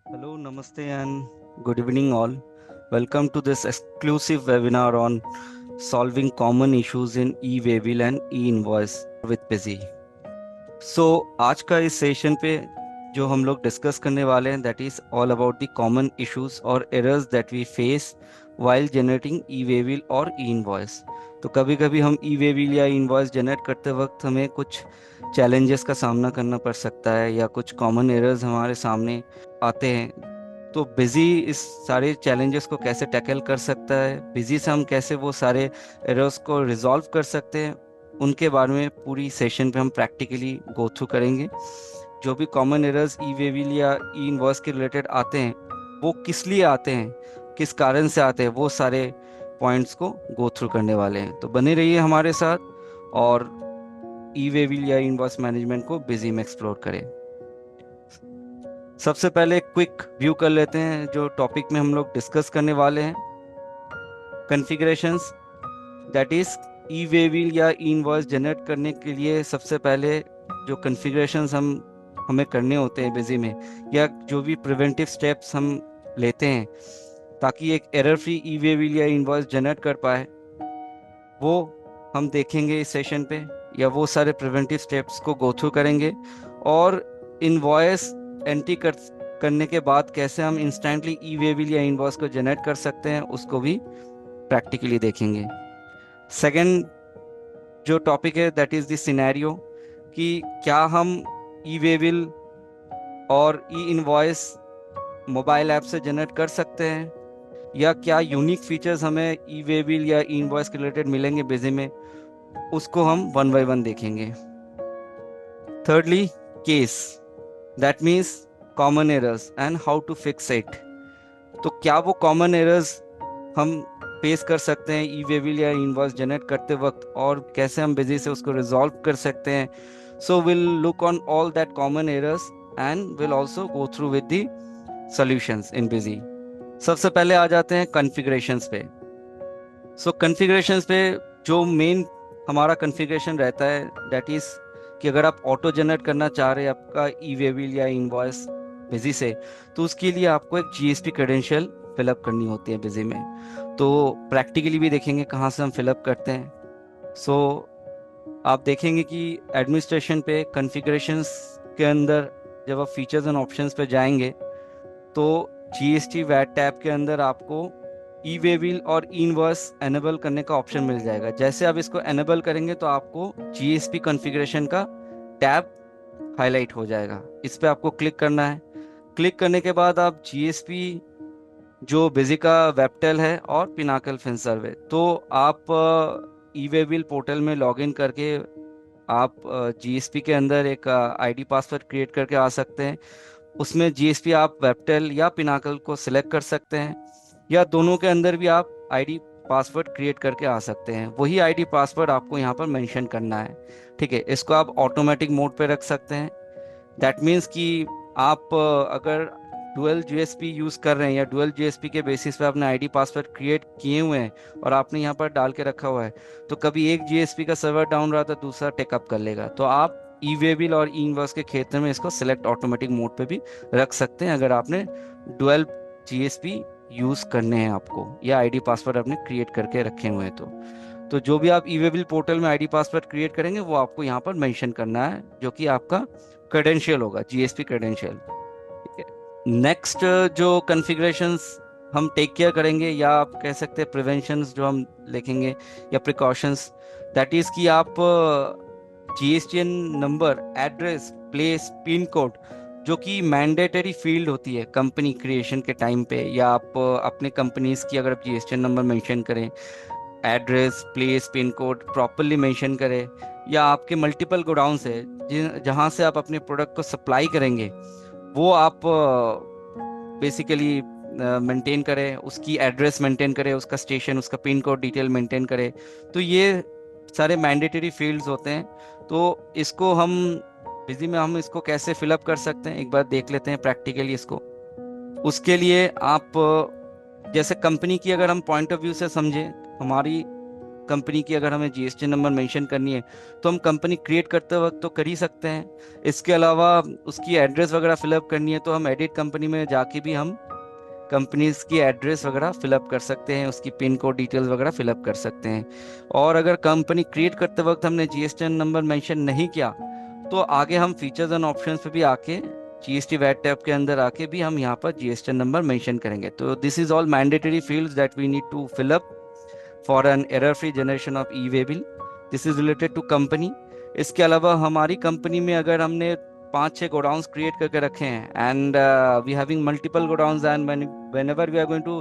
Hello, Namaste, and good evening, all. Welcome to this exclusive webinar on solving common issues in e-waybill and e-invoice with Busy. So, आज का इस session पे जो हम लोग discuss करने वाले हैं that is all about the common issues और errors that we face while generating e way bill और ई-इनवॉइस। तो कभी कभी हम ई-वेबिल या इनवॉइस जनरेट करते वक्त हमें कुछ चैलेंजेस का सामना करना पड़ सकता है या कुछ कॉमन एरर्स हमारे सामने आते हैं। तो बिजी इस सारे चैलेंजेस को कैसे टैकल कर सकता है, बिजी से हम कैसे वो सारे एरर्स को रिजॉल्व कर सकते हैं, उनके बारे में पूरी सेशन पे हम प्रैक्टिकली गो थ्रू करेंगे। जो भी कॉमन एरर्स ई वेविल या ई इनवॉइस के रिलेटेड आते हैं वो किस लिए आते हैं, किस कारण से आते हैं, वो सारे पॉइंट्स को गो थ्रू करने वाले हैं। तो बने रहिए हमारे साथ और ई वेविल या इनवॉइस मैनेजमेंट को बिजी में एक्सप्लोर करें। सबसे पहले क्विक व्यू कर लेते हैं जो टॉपिक में हम लोग डिस्कस करने वाले हैं। कॉन्फ़िगरेशंस, दैट इज ई वेविल या ई इनवॉइस जनरेट करने के लिए सबसे पहले जो कॉन्फ़िगरेशंस हमें करने होते हैं बिजी में, या जो भी प्रिवेंटिव स्टेप्स हम लेते हैं ताकि एक एरर फ्री ई वेविल या इनवॉइस जनरेट कर पाए, वो हम देखेंगे इस सेशन पे, या वो सारे प्रिवेंटिव स्टेप्स को गो थ्रू करेंगे। और इनवॉइस एंट्री करने के बाद कैसे हम इंस्टेंटली ई वेबिल या इनवॉइस को जनरेट कर सकते हैं उसको भी प्रैक्टिकली देखेंगे। सेकंड जो टॉपिक है दैट इज द सिनेरियो, कि क्या हम ई वेबिल और ई इनवॉइस मोबाइल ऐप से जनरेट कर सकते हैं, या क्या यूनिक फीचर्स हमें ई वेबिल या ई इनवॉइस के रिलेटेड मिलेंगे बिजी में, उसको हम वन बाय वन देखेंगे। Thirdly case, that means common errors and how to fix it. तो क्या वो कॉमन एरर्स हम फेस कर सकते हैं ई वेबिल या इनवॉइस जनरेट करते वक्त, और कैसे हम बिजी से उसको रिजॉल्व कर सकते हैं। So will look on all that common errors and will also go through with the solutions in busy. सबसे पहले आ जाते हैं कॉन्फ़िगरेशंस पे। सो कॉन्फ़िगरेशंस पे जो मेन हमारा कॉन्फ़िगरेशन रहता है दैट इज कि अगर आप ऑटो जनरेट करना चाह रहे हैं आपका ई वेबिल या इनवॉइस बिजी से, तो उसके लिए आपको एक जीएसपी क्रेडेंशियल फिलअप करनी होती है बिजी में। तो प्रैक्टिकली भी देखेंगे कहाँ से हम फिलअप करते हैं। सो आप देखेंगे कि एडमिनिस्ट्रेशन पे कॉन्फ़िगरेशंस के अंदर जब आप फीचर्स एंड ऑप्शंस पे जाएंगे तो जीएसटी वैट टैब के अंदर आपको ई वेबिल और इनवॉइस एनेबल करने का ऑप्शन मिल जाएगा। जैसे आप इसको एनेबल करेंगे तो आपको जीएसपी कॉन्फ़िगरेशन का टैब हाईलाइट हो जाएगा। इस पे आपको क्लिक करना है। क्लिक करने के बाद आप जीएसपी जो बिजी का वेबटेल है और पिनाकल फिनसर्व है, तो आप ई वेबिल पोर्टल में लॉगिन करके आप जीएसपी के अंदर एक आईडी पासवर्ड क्रिएट करके आ सकते हैं। उसमें जीएसपी आप वेबटेल या पिनाकल को सिलेक्ट कर सकते हैं, या दोनों के अंदर भी आप आईडी पासवर्ड क्रिएट करके आ सकते हैं। वही आईडी पासवर्ड आपको यहाँ पर मेंशन करना है। ठीक है, इसको आप ऑटोमेटिक मोड पे रख सकते हैं। दैट मीन्स कि आप अगर डुअल जीएसपी यूज़ कर रहे हैं या डुअल जीएसपी के बेसिस पे आपने आईडी पासवर्ड क्रिएट किए हुए हैं और आपने यहाँ पर डाल के रखा हुआ है, तो कभी एक जीएसपी का सर्वर डाउन रहा तो दूसरा टेकअप कर लेगा। तो आप ई वेबिल और ई इनवॉइस के क्षेत्र में इसको सिलेक्ट ऑटोमेटिक मोड पे भी रख सकते हैं अगर आपने डुअल जीएसपी यूज़ करने हैं आपको, या आईडी पासवर्ड आपने क्रिएट करके रखे हुए हैं। तो जो भी आप ई वेबिल पोर्टल में आईडी पासवर्ड क्रिएट करेंगे वो आपको यहाँ पर मेंशन करना है, जो कि आपका क्रेडेंशियल होगा, जीएसपी क्रेडेंशियल। नेक्स्ट जो कॉन्फ़िगरेशंस हम टेक केयर करेंगे, या आप कह सकते हैं प्रिवेंशंस जो हम लिखेंगे या प्रिकॉशंस, दैट इज कि आप GSTN number, address, place, pin code, जो कि मैंडेटरी फील्ड होती है कंपनी क्रिएशन के टाइम पे, या आप अपने कंपनीज की अगर आप जीएसटीएन नंबर मेंशन करें, address, place, pin code properly mention करें, या आपके मल्टीपल गोडाउन्स है जहाँ से आप अपने प्रोडक्ट को सप्लाई करेंगे, वो आप बेसिकली मेंटेन करें, उसकी एड्रेस मेंटेन करें, उसका स्टेशन, उसका पिन कोड डिटेल मेंटेन करें। तो ये सारे मैंडेटरी फील्ड्स होते हैं। तो इसको हम बिजी में हम इसको कैसे फिलअप कर सकते हैं एक बार देख लेते हैं प्रैक्टिकली इसको। उसके लिए आप जैसे कंपनी की अगर हम पॉइंट ऑफ व्यू से समझें, हमारी कंपनी की अगर हमें जीएसटी नंबर मेंशन करनी है तो हम कंपनी क्रिएट करते वक्त तो कर ही सकते हैं। इसके अलावा उसकी एड्रेस वगैरह फिलअप करनी है तो हम एडिट कंपनी में जाके भी हम कंपनीज की एड्रेस वगैरह फिलअप कर सकते हैं, उसकी पिन कोड डिटेल्स वगैरह फिलअप कर सकते हैं। और अगर कंपनी क्रिएट करते वक्त हमने जीएसटी नंबर मेंशन नहीं किया तो आगे हम फीचर्स एंड ऑप्शंस पे भी आके जीएसटी वैट टैब के अंदर आके भी हम यहाँ पर जीएसटी नंबर मेंशन करेंगे। तो this is all mandatory fields that we need to fill up for an error free generation of E way bill. This is related to company. इसके अलावा हमारी कंपनी में अगर हमने 5-6 गोडाउंस क्रिएट करके रखे हैं and we having multiple godowns and whenever we are going to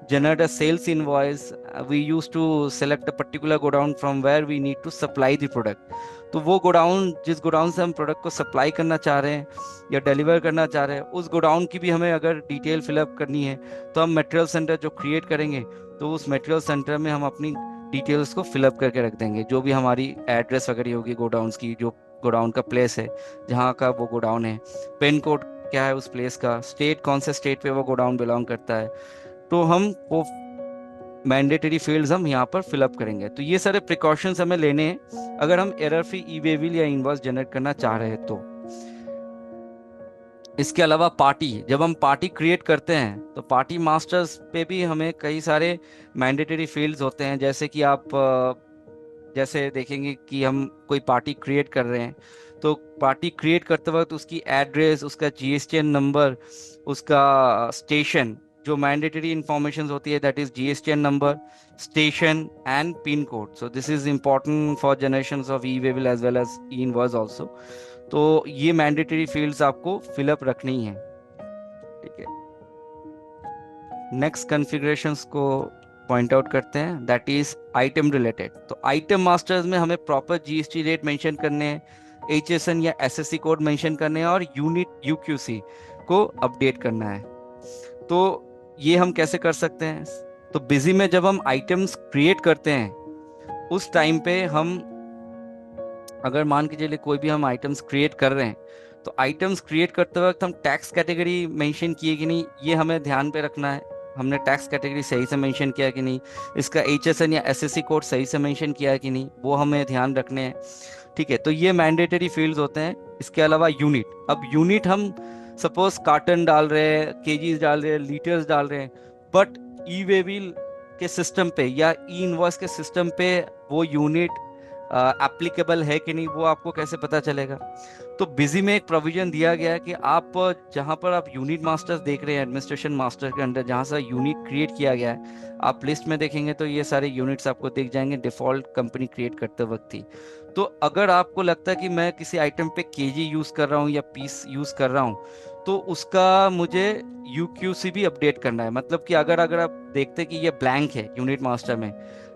generate a sales invoice, we used to select a particular godown from where we need to supply the product। तो वो godown जिस godown से हम product को supply करना चाह रहे हैं या डिलीवर करना चाह रहे हैं उस गोडाउन की भी हमें अगर डिटेल फिलअप करनी है तो हम मटेरियल सेंटर जो क्रिएट करेंगे तो उस मटेरियल सेंटर में हम अपनी डिटेल्स को फिलअप करके रख देंगे, जो भी हमारी एड्रेस वगैरह होगी गोडाउन्स की, जो गोडाउन का प्लेस है जहाँ का वो गोडाउन है, पिन कोड क्या है उस प्लेस का, स्टेट कौन से स्टेट पे वो गोडाउन बिलोंग करता है, तो हम वो मैंडेटरी फील्ड्स हम यहाँ पर फिलअप करेंगे। तो ये सारे प्रिकॉशंस हमें लेने हैं अगर हम एरर फ्री ई वे बिल या इनवॉइस जनरेट करना चाह रहे हैं तो। इसके अलावा पार्टी, जब हम पार्टी क्रिएट करते हैं तो पार्टी मास्टर्स पे भी हमें कई सारे मैंडेटरी फील्ड्स होते हैं। जैसे कि आप जैसे देखेंगे कि हम कोई पार्टी क्रिएट कर रहे हैं तो पार्टी क्रिएट करते वक्त उसकी एड्रेस, उसका जीएसटीएन नंबर, उसका स्टेशन, जो मैंडेटरी इंफॉर्मेशन होती है that is GSTN number, station and pin code. So this is important for generation of E way bill as well as E invoice also. तो ये मैंडेटरी फील्ड्स आपको fill up रखनी है, ठीक है। नेक्स्ट कॉन्फ़िगरेशंस को पॉइंट आउट करते हैं, दैट इज आइटम रिलेटेड। तो आइटम मास्टर्स में हमें प्रॉपर जीएसटी रेट मेंशन करने हैं, एचएसएन या एसएससी कोड मेंशन करने हैं और यूनिट यूक्यूसी को अपडेट करना है। तो ये हम कैसे कर सकते हैं? तो बिजी में जब हम आइटम्स क्रिएट करते हैं उस टाइम पे हम अगर मान के चलिए कोई भी हम आइटम्स क्रिएट कर रहे हैं तो आइटम्स क्रिएट करते वक्त हम टैक्स कैटेगरी मेंशन किए कि नहीं ये हमें ध्यान पे रखना है। हमने टैक्स कैटेगरी सही से मेंशन किया कि नहीं, इसका एचएसएन या एसएससी कोड सही से मेंशन किया है कि नहीं, वो हमें ध्यान रखने हैं, ठीक है। तो ये मैंडेटरी फील्ड्स होते हैं। इसके अलावा यूनिट, अब यूनिट हम सपोज कार्टन डाल रहे हैं, केजीज डाल रहे हैं, लीटर्स डाल रहे हैं, बट ई वे बिल के सिस्टम पे या ई इनवॉइस के सिस्टम पे वो यूनिट एप्लीकेबल है कि नहीं वो आपको कैसे पता चलेगा? तो बिजी में एक प्रोविजन दिया गया है कि आप जहां पर आप यूनिट मास्टर्स देख रहे हैं एडमिनिस्ट्रेशन मास्टर के अंडर जहां से यूनिट क्रिएट किया गया है, आप लिस्ट में देखेंगे तो ये सारे यूनिट्स आपको दिख जाएंगे डिफॉल्ट कंपनी क्रिएट करते वक्त ही। तो अगर आपको लगता है कि मैं किसी आइटम पे केजी यूज कर रहा हूँ या पीस यूज कर रहा हूँ तो उसका मुझे यूक्यूसी भी अपडेट करना है। मतलब कि अगर अगर आप देखते कि ये ब्लैंक है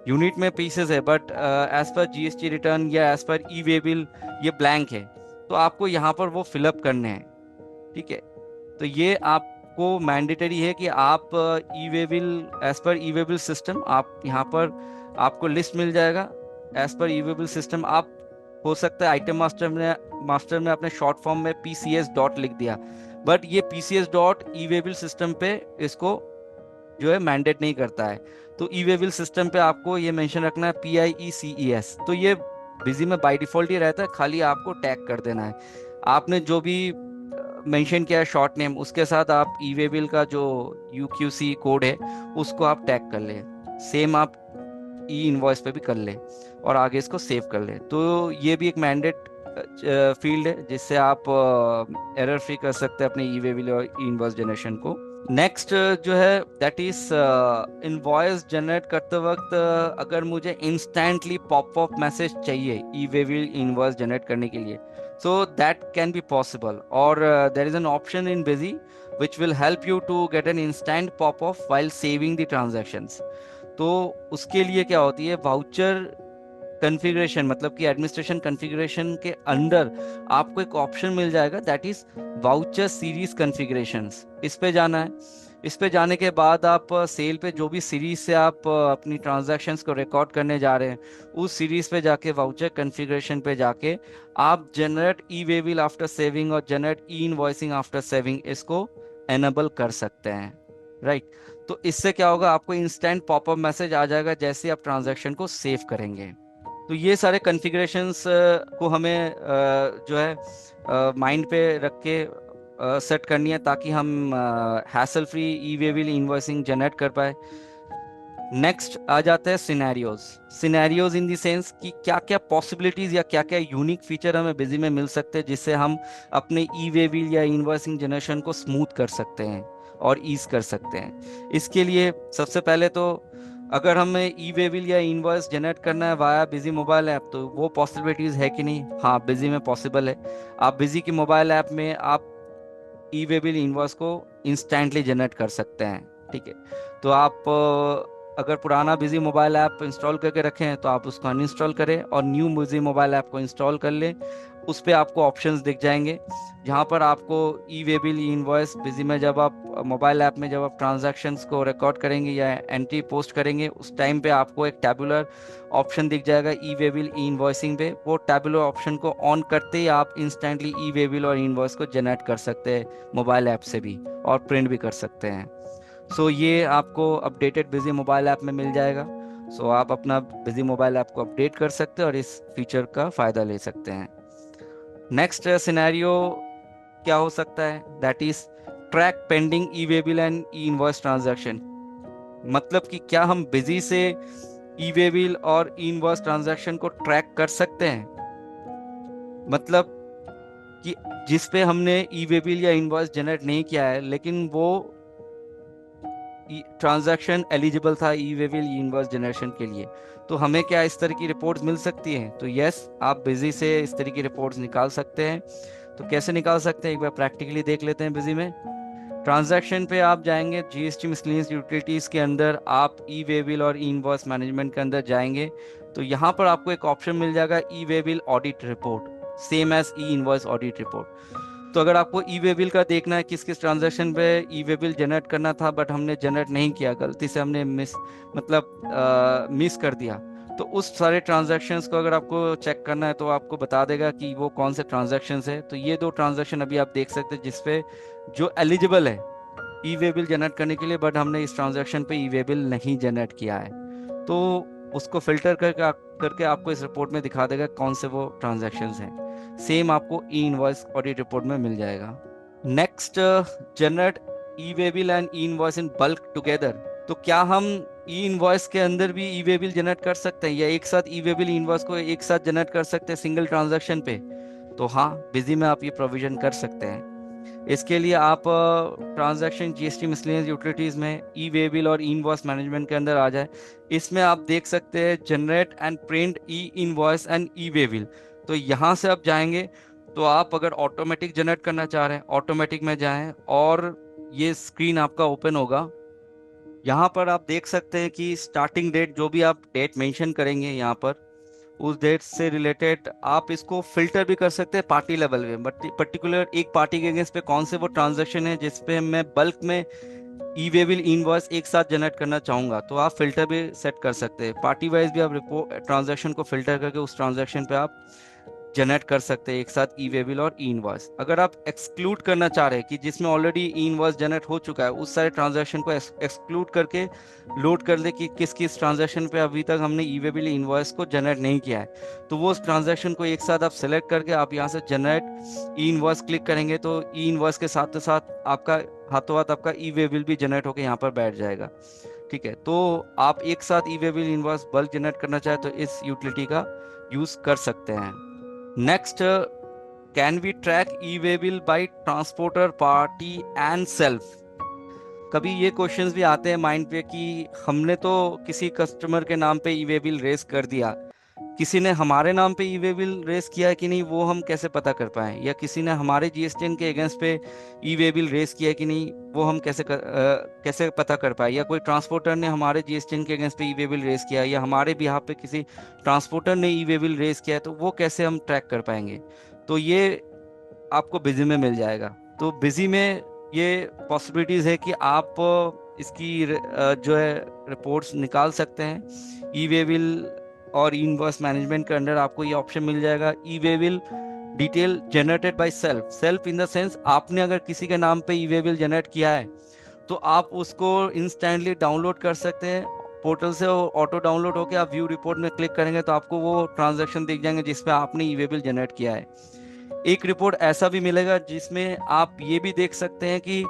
यूनिट में पीसेस है but as per GST return या एज पर ई वे बिल ये ब्लैंक है, तो आपको यहाँ पर वो फिलअप करने हैं, ठीक है। तो ये आपको मैंडेटरी है कि आप ई वे बिल एज पर ई वे बिल सिस्टम आप यहाँ पर आपको लिस्ट मिल जाएगा एज पर ई वे बिल सिस्टम। आप हो सकता है आइटम मास्टर में आपने शॉर्ट फॉर्म में पीसीएस डॉट लिख दिया, बट ये PCS dot E way bill system पे इसको जो है मैंडेट नहीं करता है। तो ई वे बिल सिस्टम पे आपको ये मेंशन रखना है PIECES। तो ये बिजी में बाय डिफॉल्ट ही रहता है, खाली आपको टैग कर देना है। आपने जो भी मेंशन किया है शॉर्ट नेम उसके साथ आप ई वे बिल का जो UQC कोड है उसको आप टैग कर ले, सेम आप ई इनवॉइस पे भी कर ले और आगे इसको सेव कर ले। तो ये भी एक मैंडेट फील्ड है जिससे आप एरर फ्री कर सकते हैं अपने ई way bill or e invoice generation को। नेक्स्ट जो है दैट इज इनवॉइस जनरेट करते वक्त अगर मुझे इंस्टेंटली पॉपअप मैसेज चाहिए ई वे बिल इनवॉइस जनरेट करने के लिए, so that can be possible or there is an option in busy which will help you to get an instant pop-up while saving the transactions। तो उसके लिए क्या होती है वाउचर कॉन्फ़िगरेशन, मतलब कि एडमिनिस्ट्रेशन कॉन्फ़िगरेशन के अंदर आपको एक ऑप्शन मिल जाएगा that is voucher series configurations. इस पे जाना है, इस पे जाने के बाद आप सेल पे जो भी सीरीज से आप अपनी ट्रांजैक्शंस को रिकॉर्ड करने जा रहे हैं उस सीरीज पे जाके वाउचर कॉन्फ़िगरेशन पे जाके आप जनरेट ई वे बिल आफ्टर सेविंग और जनरेट ई इनवॉइसिंग आफ्टर सेविंग इसको एनेबल कर सकते हैं। राइट। तो इससे क्या होगा, आपको इंस्टेंट पॉपअप मैसेज आ जाएगा जैसे आप ट्रांजैक्शन को सेव करेंगे। तो ये सारे कॉन्फ़िगरेशंस को हमें जो है माइंड पे रख के सेट करनी है, ताकि हम हैसल फ्री ई वे बिल इनवॉइसिंग जनरेट कर पाए। नेक्स्ट आ जाता है scenarios. Scenarios in the sense कि क्या क्या पॉसिबिलिटीज या क्या क्या यूनिक फीचर हमें बिजी में मिल सकते हैं जिससे हम अपने ई वे बिल या इनवॉइसिंग जनरेशन को स्मूथ कर सकते हैं और ईज कर सकते हैं। इसके लिए सबसे पहले तो, अगर हमें ई वे बिल या इनवॉइस जनरेट करना है वाया बिजी मोबाइल ऐप, तो वो पॉसिबिलिटीज है कि नहीं? हाँ, बिजी में पॉसिबल है। आप बिजी की मोबाइल ऐप में आप ई वे बिल इनवॉइस को इंस्टेंटली जनरेट कर सकते हैं। ठीक है। तो आप अगर पुराना बिजी मोबाइल ऐप इंस्टॉल करके रखे हैं तो आप उसको अनइंस्टॉल करें और न्यू बिजी मोबाइल ऐप को इंस्टॉल कर लें। उस पर आपको ऑप्शंस दिख जाएंगे जहाँ पर आपको ई वे बिल इनवॉइस बिजी में, जब आप मोबाइल ऐप में जब आप ट्रांजैक्शंस को रिकॉर्ड करेंगे या एंट्री पोस्ट करेंगे, उस टाइम पे आपको एक टैबुलर ऑप्शन दिख जाएगा ई वे बिल इनवॉइसिंग पे। वो टैबुलर ऑप्शन को ऑन करते ही आप इंस्टेंटली ई वे बिल और इनवॉइस को जनरेट कर सकते हैं मोबाइल ऐप से भी, और प्रिंट भी कर सकते हैं। सो ये आपको अपडेटेड बिजी मोबाइल ऐप में मिल जाएगा। सो आप अपना बिजी मोबाइल ऐप को अपडेट कर सकते हैं और इस फीचर का फायदा ले सकते हैं। नेक्स्ट सिनेरियो क्या हो सकता है, that is track pending E way bill and e invoice transaction. मतलब कि क्या हम बिजी से e way bill or e invoice transaction को ट्रैक कर सकते हैं? मतलब कि जिस पे हमने ई वे बिल या इनवॉइस जनरेट नहीं किया है लेकिन वो ट्रांजैक्शन एलिजिबल था ई वे बिल इनवॉइस जनरेशन के लिए, तो हमें क्या इस तरह की रिपोर्ट्स मिल सकती हैं? तो यस, आप बिजी से इस तरह की रिपोर्ट्स निकाल सकते हैं। तो कैसे निकाल सकते हैं, एक बार प्रैक्टिकली देख लेते हैं। बिजी में ट्रांजैक्शन पे आप जाएंगे, जीएसटी मिसलेनियस यूटिलिटीज के अंदर आप ई वे बिल और इनवॉइस मैनेजमेंट के अंदर जाएंगे, तो यहाँ पर आपको एक ऑप्शन मिल जाएगा e way bill audit report, same as ई इनवॉइस ऑडिट रिपोर्ट। तो अगर आपको ई वे बिल का देखना है किस किस ट्रांजैक्शन पे ई वे बिल जनरेट करना था बट हमने जनरेट नहीं किया, गलती से हमने मिस कर दिया, तो उस सारे ट्रांजैक्शंस को अगर आपको चेक करना है तो आपको बता देगा कि वो कौन से ट्रांजैक्शंस है। तो ये दो ट्रांजैक्शन अभी आप देख सकते हैं जिसपे जो एलिजिबल है ई वे बिल जनरेट करने के लिए, बट हमने इस ट्रांजैक्शन पे ई वे बिल नहीं जनरेट किया है। तो उसको फिल्टर करके आपको इस रिपोर्ट में दिखा देगा कौन से वो ट्रांजैक्शंस हैं। सेम आपको ई इनवॉइस ऑडिट रिपोर्ट में मिल जाएगा। Next, generate E way bill and e invoice in bulk together. तो क्या हम ई इनवॉइस के अंदर भी ई वे बिल जनरेट कर सकते हैं या एक साथ ई वे बिल इनवॉइस को एक साथ जनरेट कर सकते हैं सिंगल ट्रांजैक्शन पे? तो हाँ, बिजी में आप ये प्रोविजन कर सकते हैं। इसके लिए आप ट्रांजैक्शन जीएसटी मिसलेनियस यूटिलिटीज में ई वे बिल और इनवॉइस मैनेजमेंट के अंदर आ जाए। इसमें आप देख सकते हैं generate and print E invoice and E way bill. तो यहाँ से आप जाएंगे, तो आप अगर ऑटोमेटिक जनरेट करना चाह रहे हैं ऑटोमेटिक में जाएं और ये स्क्रीन आपका ओपन होगा। यहाँ पर आप देख सकते हैं कि स्टार्टिंग डेट, जो भी आप डेट मेंशन करेंगे यहाँ पर, उस डेट से रिलेटेड आप इसको फिल्टर भी कर सकते हैं पार्टी लेवल में, बट पर्टिकुलर एक पार्टी के अगेंस्ट पे कौन से वो ट्रांजैक्शन है जिसपे मैं बल्क में ई वे बिल इनवॉइस एक साथ जनरेट करना चाहूंगा, तो आप फिल्टर भी सेट कर सकते हैं। पार्टी वाइज भी आप रिपोर्ट ट्रांजैक्शन को फिल्टर करके उस ट्रांजैक्शन पे आप जनरेट कर सकते हैं एक साथ e way bill or e invoice. अगर आप एक्सक्लूड करना चाह रहे हैं कि जिसमें ऑलरेडी ई इनवॉइस जनरेट हो चुका है, उस सारे ट्रांजैक्शन को एक्सक्लूड करके लोड कर दे कि किस किस ट्रांजैक्शन पे अभी तक हमने ई वे बिल इनवॉइस को जनरेट नहीं किया है, तो वो उस ट्रांजैक्शन को एक साथ आप सेलेक्ट करके आप यहाँ से जनरेट ई इनवॉइस क्लिक करेंगे, तो ई इनवॉइस के साथ साथ आपका हाथों हाथ आपका ई वे बिल भी जनरेट होकर यहाँ पर बैठ जाएगा। ठीक है। तो आप एक साथ e way bill invoice bulk generate करना चाहे तो इस यूटिलिटी का यूज कर सकते हैं। Next, can we track e way bill by transporter party and self. कभी ये क्वेश्चंस भी आते हैं माइंड पे कि हमने तो किसी कस्टमर के नाम पे ई वे बिल रेस कर दिया, किसी ने हमारे नाम पे ई वे बिल रेस किया है कि नहीं वो हम कैसे पता कर पाए, या किसी ने हमारे जीएसटीएन के अगेंस्ट पे ई वे बिल रेस किया है कि नहीं वो हम कैसे पता कर पाए, या कोई ट्रांसपोर्टर ने हमारे जीएसटीएन के अगेंस्ट पे ई वे बिल रेस किया है या हमारे बिहाफ पे किसी ट्रांसपोर्टर ने ई वे बिल रेस किया है, तो वो कैसे हम ट्रैक कर पाएंगे? तो ये आपको बिजी में मिल जाएगा। तो बिजी में ये पॉसिबिलिटीज है कि आप इसकी जो है रिपोर्ट्स निकाल सकते हैं। ई वे बिल और इनवॉइस मैनेजमेंट के अंदर आपको ये ऑप्शन मिल जाएगा, e way bill detail generated by self. Self in the sense आपने अगर किसी के नाम पे ई वे बिल जनरेट किया है तो आप उसको इंस्टेंटली डाउनलोड कर सकते हैं पोर्टल से। ऑटो डाउनलोड होके आप व्यू रिपोर्ट में क्लिक करेंगे तो आपको वो ट्रांजैक्शन दिख जाएंगे जिसमें आपने ई वे बिल जनरेट किया है। एक रिपोर्ट ऐसा भी मिलेगा जिसमें आप ये भी देख सकते हैं कि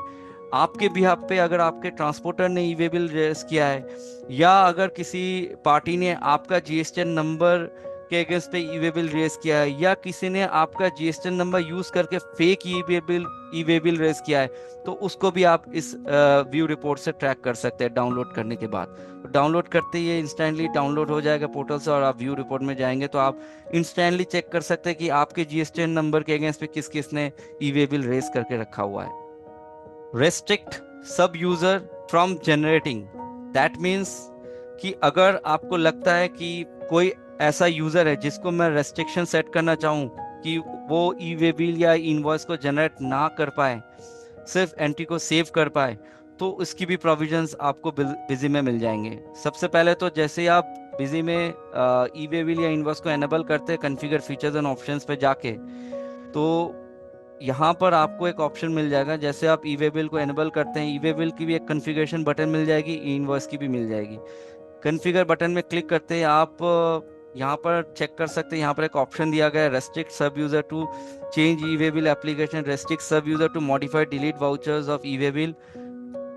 आपके बिहाफ पे अगर आपके ट्रांसपोर्टर ने ई वे बिल रेज किया है, या अगर किसी पार्टी ने आपका जीएसटीएन नंबर के अगेंस्ट पे ई वे बिल रेज किया है, या किसी ने आपका जीएसटीएन नंबर यूज करके फेक ई वे बिल रेज किया है, तो उसको भी आप इस व्यू रिपोर्ट से ट्रैक कर सकते हैं डाउनलोड करने के बाद। डाउनलोड करते ही इंस्टेंटली डाउनलोड हो जाएगा पोर्टल से, और आप व्यू रिपोर्ट में जाएंगे तो आप इंस्टेंटली चेक कर सकते हैं कि आपके जीएसटीएन नंबर के अगेंस्ट पे किस किस ने ई वे बिल रेज करके रखा हुआ है। Restrict sub user from generating, that means कि अगर आपको लगता है कि कोई ऐसा यूजर है जिसको मैं रेस्ट्रिक्शन सेट करना चाहूँ कि वो ई वे बिल या इनवॉइस को जनरेट ना कर पाए, सिर्फ एंट्री को सेव कर पाए, तो उसकी भी प्रोविजंस आपको बिजी में मिल जाएंगे। सबसे पहले तो जैसे ही आप बिजी में ई वे बिल या इनवॉइस को एनेबल करते हैं कॉन्फ़िगर फीचर्स एंड ऑप्शंस पे जाके, तो यहाँ पर आपको एक ऑप्शन मिल जाएगा। जैसे आप ई वे बिल को एनेबल करते हैं, ई वे बिल की भी एक कॉन्फ़िगरेशन बटन मिल जाएगी, ई इनवॉइस की भी मिल जाएगी। कॉन्फ़िगर बटन में क्लिक करते हैं आप यहाँ पर चेक कर सकते हैं, यहाँ पर एक ऑप्शन दिया गया है restrict sub user to change e way bill application, restrict sub user to modify delete vouchers of E way bill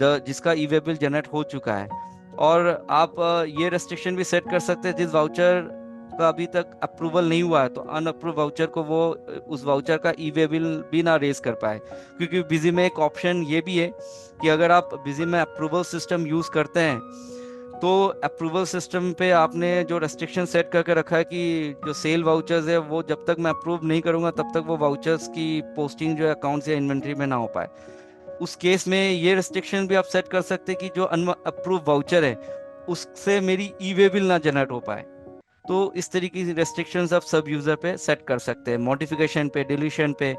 जिसका ई वे बिल जनरेट हो चुका है। और आप ये रेस्ट्रिक्शन भी सेट कर सकते हैं जिस वाउचर का अभी तक अप्रूवल नहीं हुआ है, तो अनअप्रूव वाउचर को वो उस वाउचर का ई वे बिल भी ना रेज कर पाए। क्योंकि बिजी में एक ऑप्शन ये भी है कि अगर आप बिजी में अप्रूवल सिस्टम यूज करते हैं तो अप्रूवल सिस्टम पे आपने जो रेस्ट्रिक्शन सेट करके रखा है कि जो सेल वाउचर्स है वो जब तक मैं अप्रूव नहीं करूंगा तब तक वो वाउचर्स की पोस्टिंग जो है अकाउंट या इन्वेंट्री में ना हो पाए। उस केस में ये रेस्ट्रिक्शन भी आप सेट कर सकते हैं कि जो अनअप्रूव वाउचर है उससे मेरी ई वे बिल ना जनरेट हो पाए। तो इस तरीके की रेस्ट्रिक्शंस आप सब यूजर पे सेट कर सकते हैं, मॉडिफिकेशन पे, डिलीशन पे,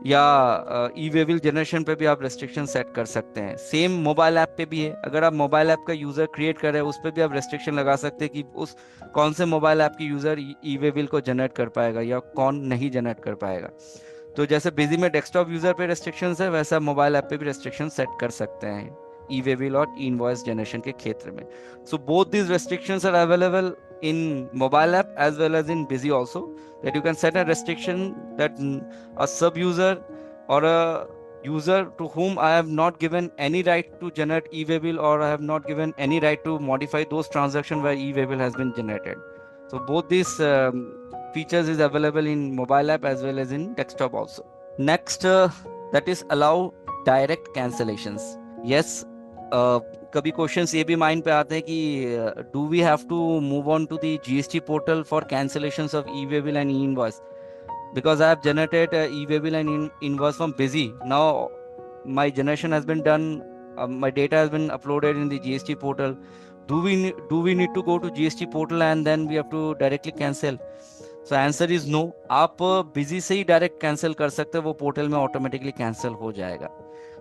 या ई वे बिल जनरेशन पे भी आप रेस्ट्रिक्शन सेट कर सकते हैं। सेम मोबाइल ऐप पे भी है। अगर आप मोबाइल ऐप का यूजर क्रिएट कर रहे हैं उस पर भी आप रेस्ट्रिक्शन लगा सकते हैं कि उस कौन से मोबाइल ऐप की यूजर ई वे बिल को जनरेट कर पाएगा या कौन नहीं जनरेट कर पाएगा। तो जैसे बिजी में डेस्कटॉप यूजर पे रेस्ट्रिक्शंस है, वैसा मोबाइल ऐप पे भी रेस्ट्रिक्शन सेट कर सकते हैं ई वे बिल और इनवॉइस जनरेशन के क्षेत्र में। So both these restrictions are available in mobile app as well as in busy also, that you can set a restriction that a sub user or a user to whom I have not given any right to generate e-way bill, or I have not given any right to modify those transactions where e-way bill has been generated. So both these features is available in mobile app as well as in desktop also. Next, that is allow direct cancellations. Yes, कभी questions ये भी mind पे आते हैं कि do we have to move on to the GST portal for cancellations of E way bill and e invoice, because I have generated e way bill and invoice from Busy, now my generation has been done, my data has been uploaded in the GST portal, do we need to go to GST portal and then we have to directly cancel? So answer is no. आप busy से ही direct cancel कर सकते हैं, वो portal में automatically cancel हो जाएगा।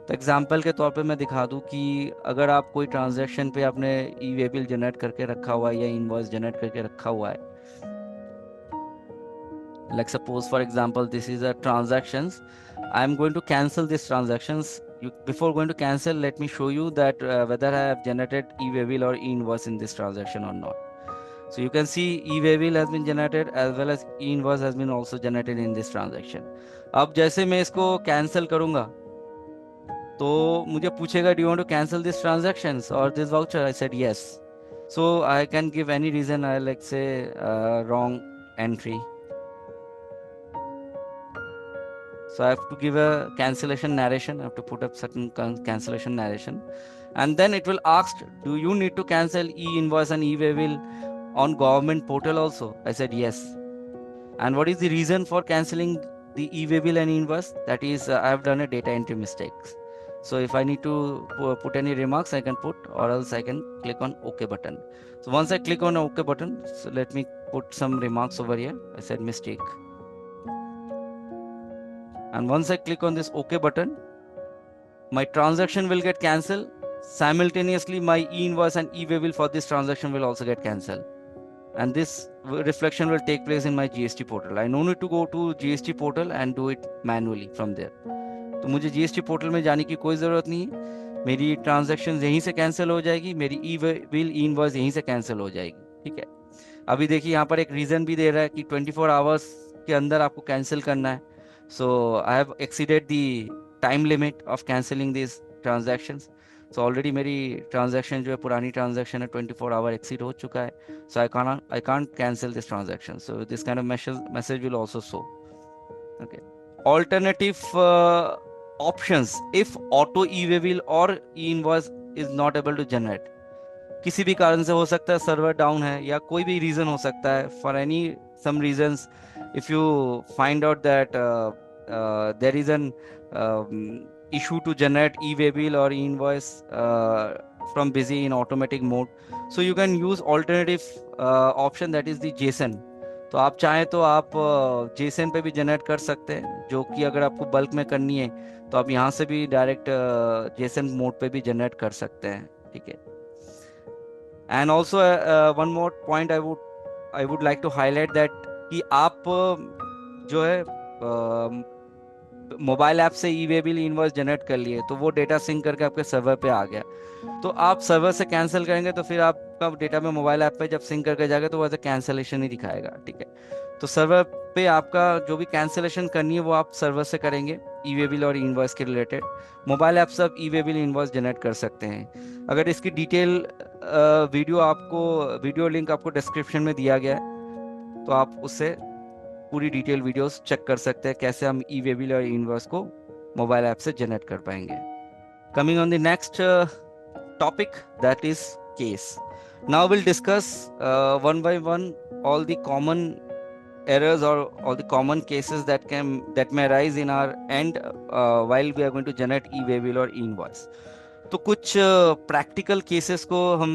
तो एग्जांपल के तौर पे मैं दिखा दूं कि अगर आप कोई ट्रांजैक्शन पे आपने ई वे बिल जनरेट करके रखा हुआ है या इनवॉइस जनरेट करके रखा हुआ है, like suppose for example this is a transactions, I am going to cancel these transactions. Before going to cancel, let me show you that whether I have generated e-way bill or e-invoice in this transaction or not. So you can see e-way bill has been generated as well as e-invoice has been also generated in this transaction. अब जैसे मैं इसको cancel करूंगा तो मुझे पूछेगा do you want to cancel these transactions or this voucher? I said yes. So I can give any reason, I like say wrong entry. So I have to give a cancellation narration. I have to put up certain cancellation narration, and then it will ask, do you need to cancel e-invoice and e-way bill on government portal also? I said yes. And what is the reason for cancelling the e-way bill and e-invoice? That is, I have done a data entry mistakes. So if I need to put any remarks, I can put, or else I can click on OK button. So once I click on OK button, so let me put some remarks over here. I said mistake. And once I click on this OK button, my transaction will get cancelled. Simultaneously, my e-invoice and e-way bill for this transaction will also get cancelled. And this reflection will take place in my GST portal. I no need to go to GST portal and do it manually from there. तो मुझे GST portal में जाने की कोई ज़रूरत नहीं है। मेरी ट्रांजैक्शन यहीं से कैंसिल हो जाएगी, मेरी ई बिल इनवॉइस यहीं से कैंसिल हो जाएगी। ठीक है, अभी देखिए यहाँ पर एक रीजन भी दे रहा है कि 24 आवर्स के अंदर आपको कैंसिल करना है। So I have exceeded the time limit of cancelling this transactions. So already मेरी ट्रांजैक्शन जो है, पुरानी ट्रांजैक्शन है, 24 आवर एक्सीड हो चुका है। So I can't cancel this transaction, so this kind of message will also show. Okay, alternative options if auto e way bill or e invoice is not able to generate. किसी भी कारण से हो सकता है, सर्वर डाउन है या कोई भी रीजन हो सकता है, for any some reasons, if you find out that there is an issue to generate e-waybill or e-invoice from busy in automatic mode, so you can use alternative option, that is the JSON। तो आप चाहें तो आप JSON पे भी generate कर सकते हैं, जो कि अगर आपको बल्क में करनी है तो आप यहाँ से भी डायरेक्ट JSON मोड पे भी जनरेट कर सकते हैं। ठीक है, and also one more point I would like to highlight that कि आप जो है मोबाइल ऐप से e way bill invoice generate कर लिए, तो वो डेटा सिंक करके आपके सर्वर पे आ गया, तो आप सर्वर से कैंसिल करेंगे तो फिर आपका डेटा में मोबाइल ऐप पे जब सिंक करके जाएगा तो वो एज ए कैंसिलेशन ही दिखाएगा। ठीक है, तो सर्वर पे आपका जो भी कैंसिलेशन करनी है वो आप सर्वर से करेंगे, ई वे बिल और इनवॉइस के रिलेटेड। मोबाइल ऐप से आप ई वे बिल इनवॉइस जनरेट कर सकते हैं। अगर इसकी डिटेल वीडियो लिंक आपको डिस्क्रिप्शन में दिया गया है, तो आप उससे पूरी डिटेल वीडियोस चेक कर सकते हैं कैसे हम ई वे बिल और इनवॉइस को मोबाइल ऐप से जनरेट कर पाएंगे। Coming on the next topic, that is case. Now we'll discuss one by one all the common errors or all the common cases that may arise in our end while we are going to generate e-waybill or e-invoice। तो कुछ practical cases को हम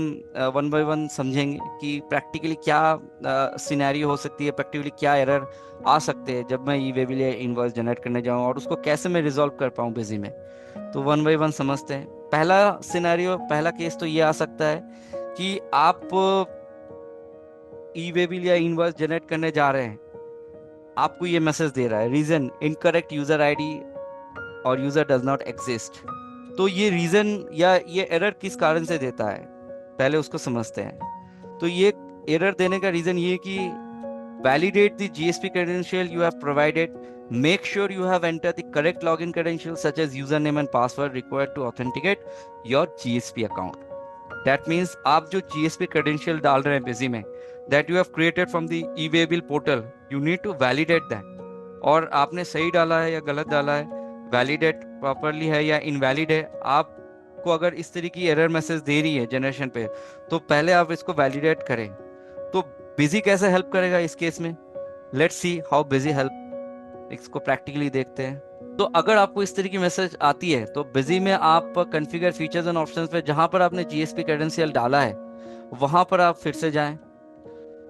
one by one समझेंगे कि practically क्या scenario हो सकती है, प्रैक्टिकली क्या एरर आ सकते हैं जब मैं ई-वे बिल या इनवॉइस जनरेट करने जाऊँ, और उसको कैसे मैं रिजॉल्व कर पाऊँ बिजी में। तो वन बाय वन समझते हैं। पहला सिनेरियो, पहला केस तो ये आ सकता है कि आप ई वे बिल या इनवॉइस जनरेट करने जा रहे हैं, आपको ये मैसेज दे रहा है, रीजन इनकरेक्ट यूजर आईडी और यूजर डज नॉट एग्जिस्ट। तो ये रीजन या ये एरर किस कारण से देता है, पहले उसको समझते हैं। तो ये एरर देने का रीजन ये कि validate the GSP credential you have provided, make sure you have entered the correct login credentials such as username and password required to authenticate your GSP account। that means आप जो GSP credential डाल रहे हैं busy में, that you have created from the e-waybill portal, you need to validate that। और आपने सही डाला है या गलत डाला है, वैलिडेट प्रॉपरली है या इनवैलिड है। आपको अगर इस तरह की एरर मैसेज दे रही है जनरेशन पे, तो पहले आप इसको वैलिडेट करें। तो बिजी कैसे हेल्प करेगा इस केस में, let's see how busy help, इसको प्रैक्टिकली देखते हैं। तो अगर आपको इस तरह की मैसेज आती है तो बिजी में आप कॉन्फ़िगर फीचर्स एंड ऑप्शंस पे जहां पर आपने जीएसपी क्रेडेंशियल डाला है वहां पर आप फिर से जाएं।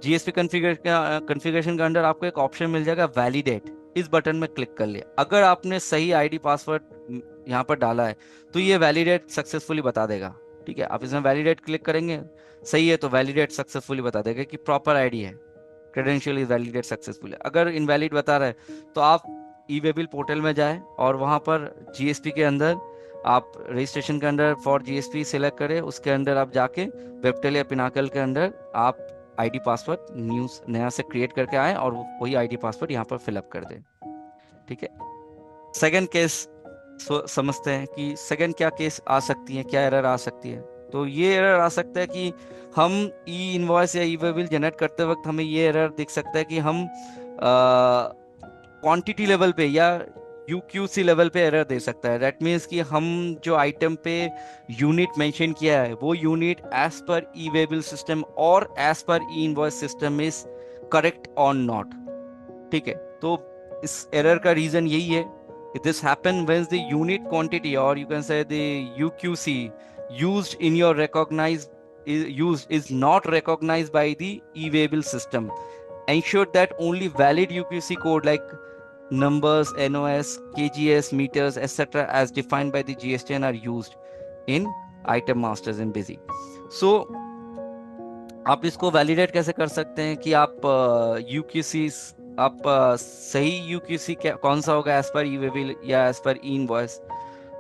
जीएसपी कॉन्फ़िगरेशन के अंदर आपको एक ऑप्शन मिल जाएगा वैलिडेट, इस बटन में क्लिक कर लिया। अगर आपने सही आईडी पासवर्ड यहाँ पर डाला है तो ये वैलिडेट सक्सेसफुली बता देगा। ठीक है, आप इसमें वैलिडेट क्लिक करेंगे, सही है तो वैलिडेट सक्सेसफुली बता देगा कि प्रॉपर आईडी है, क्रेडेंशियल इज वैलिडेट सक्सेसफुली। अगर इनवैलिड बता रहा है तो आप ई-वे-बिल पोर्टल में जाएं और वहां पर जीएसपी के अंदर आप रजिस्ट्रेशन के अंदर फॉर जीएसपी सिलेक्ट करें, उसके अंदर आप जाके वेबटेल या पिनाकल के अंदर आप आईडी पासवर्ड नया से क्रिएट करके आए और वही आईडी पासवर्ड यहाँ पर फिलअप कर दें। ठीक है, सेकंड केस समझते हैं कि सेकंड क्या केस आ सकती है, क्या एरर आ सकती है। तो ये एरर आ सकता है कि हम ई इनवॉइस या ई वे बिल जनरेट करते वक्त हमें ये एरर दिख सकता है कि हम क्वांटिटी लेवल पे या यूक्यूसी लेवल पे एरर दे सकता है। दैट मीन्स कि हम जो आइटम पे यूनिट मेंशन किया है वो यूनिट एज पर ई वे बिल सिस्टम और as per e invoice system is correct और नॉट। ठीक है, तो इस एरर का रीजन यही है, this happen when the unit quantity or you can say the UQC used in your is not recognized by the e-waybill system. Ensure that only valid UQC code like numbers, NOS, KGS, meters, etc. as defined by the GSTN are used in item masters in busy। So आप इसको validate कैसे कर सकते हैं कि आप UQC आप सही यूक्यूसी कौन सा होगा एज पर ई-वे बिल या एज पर ई इनवॉइस।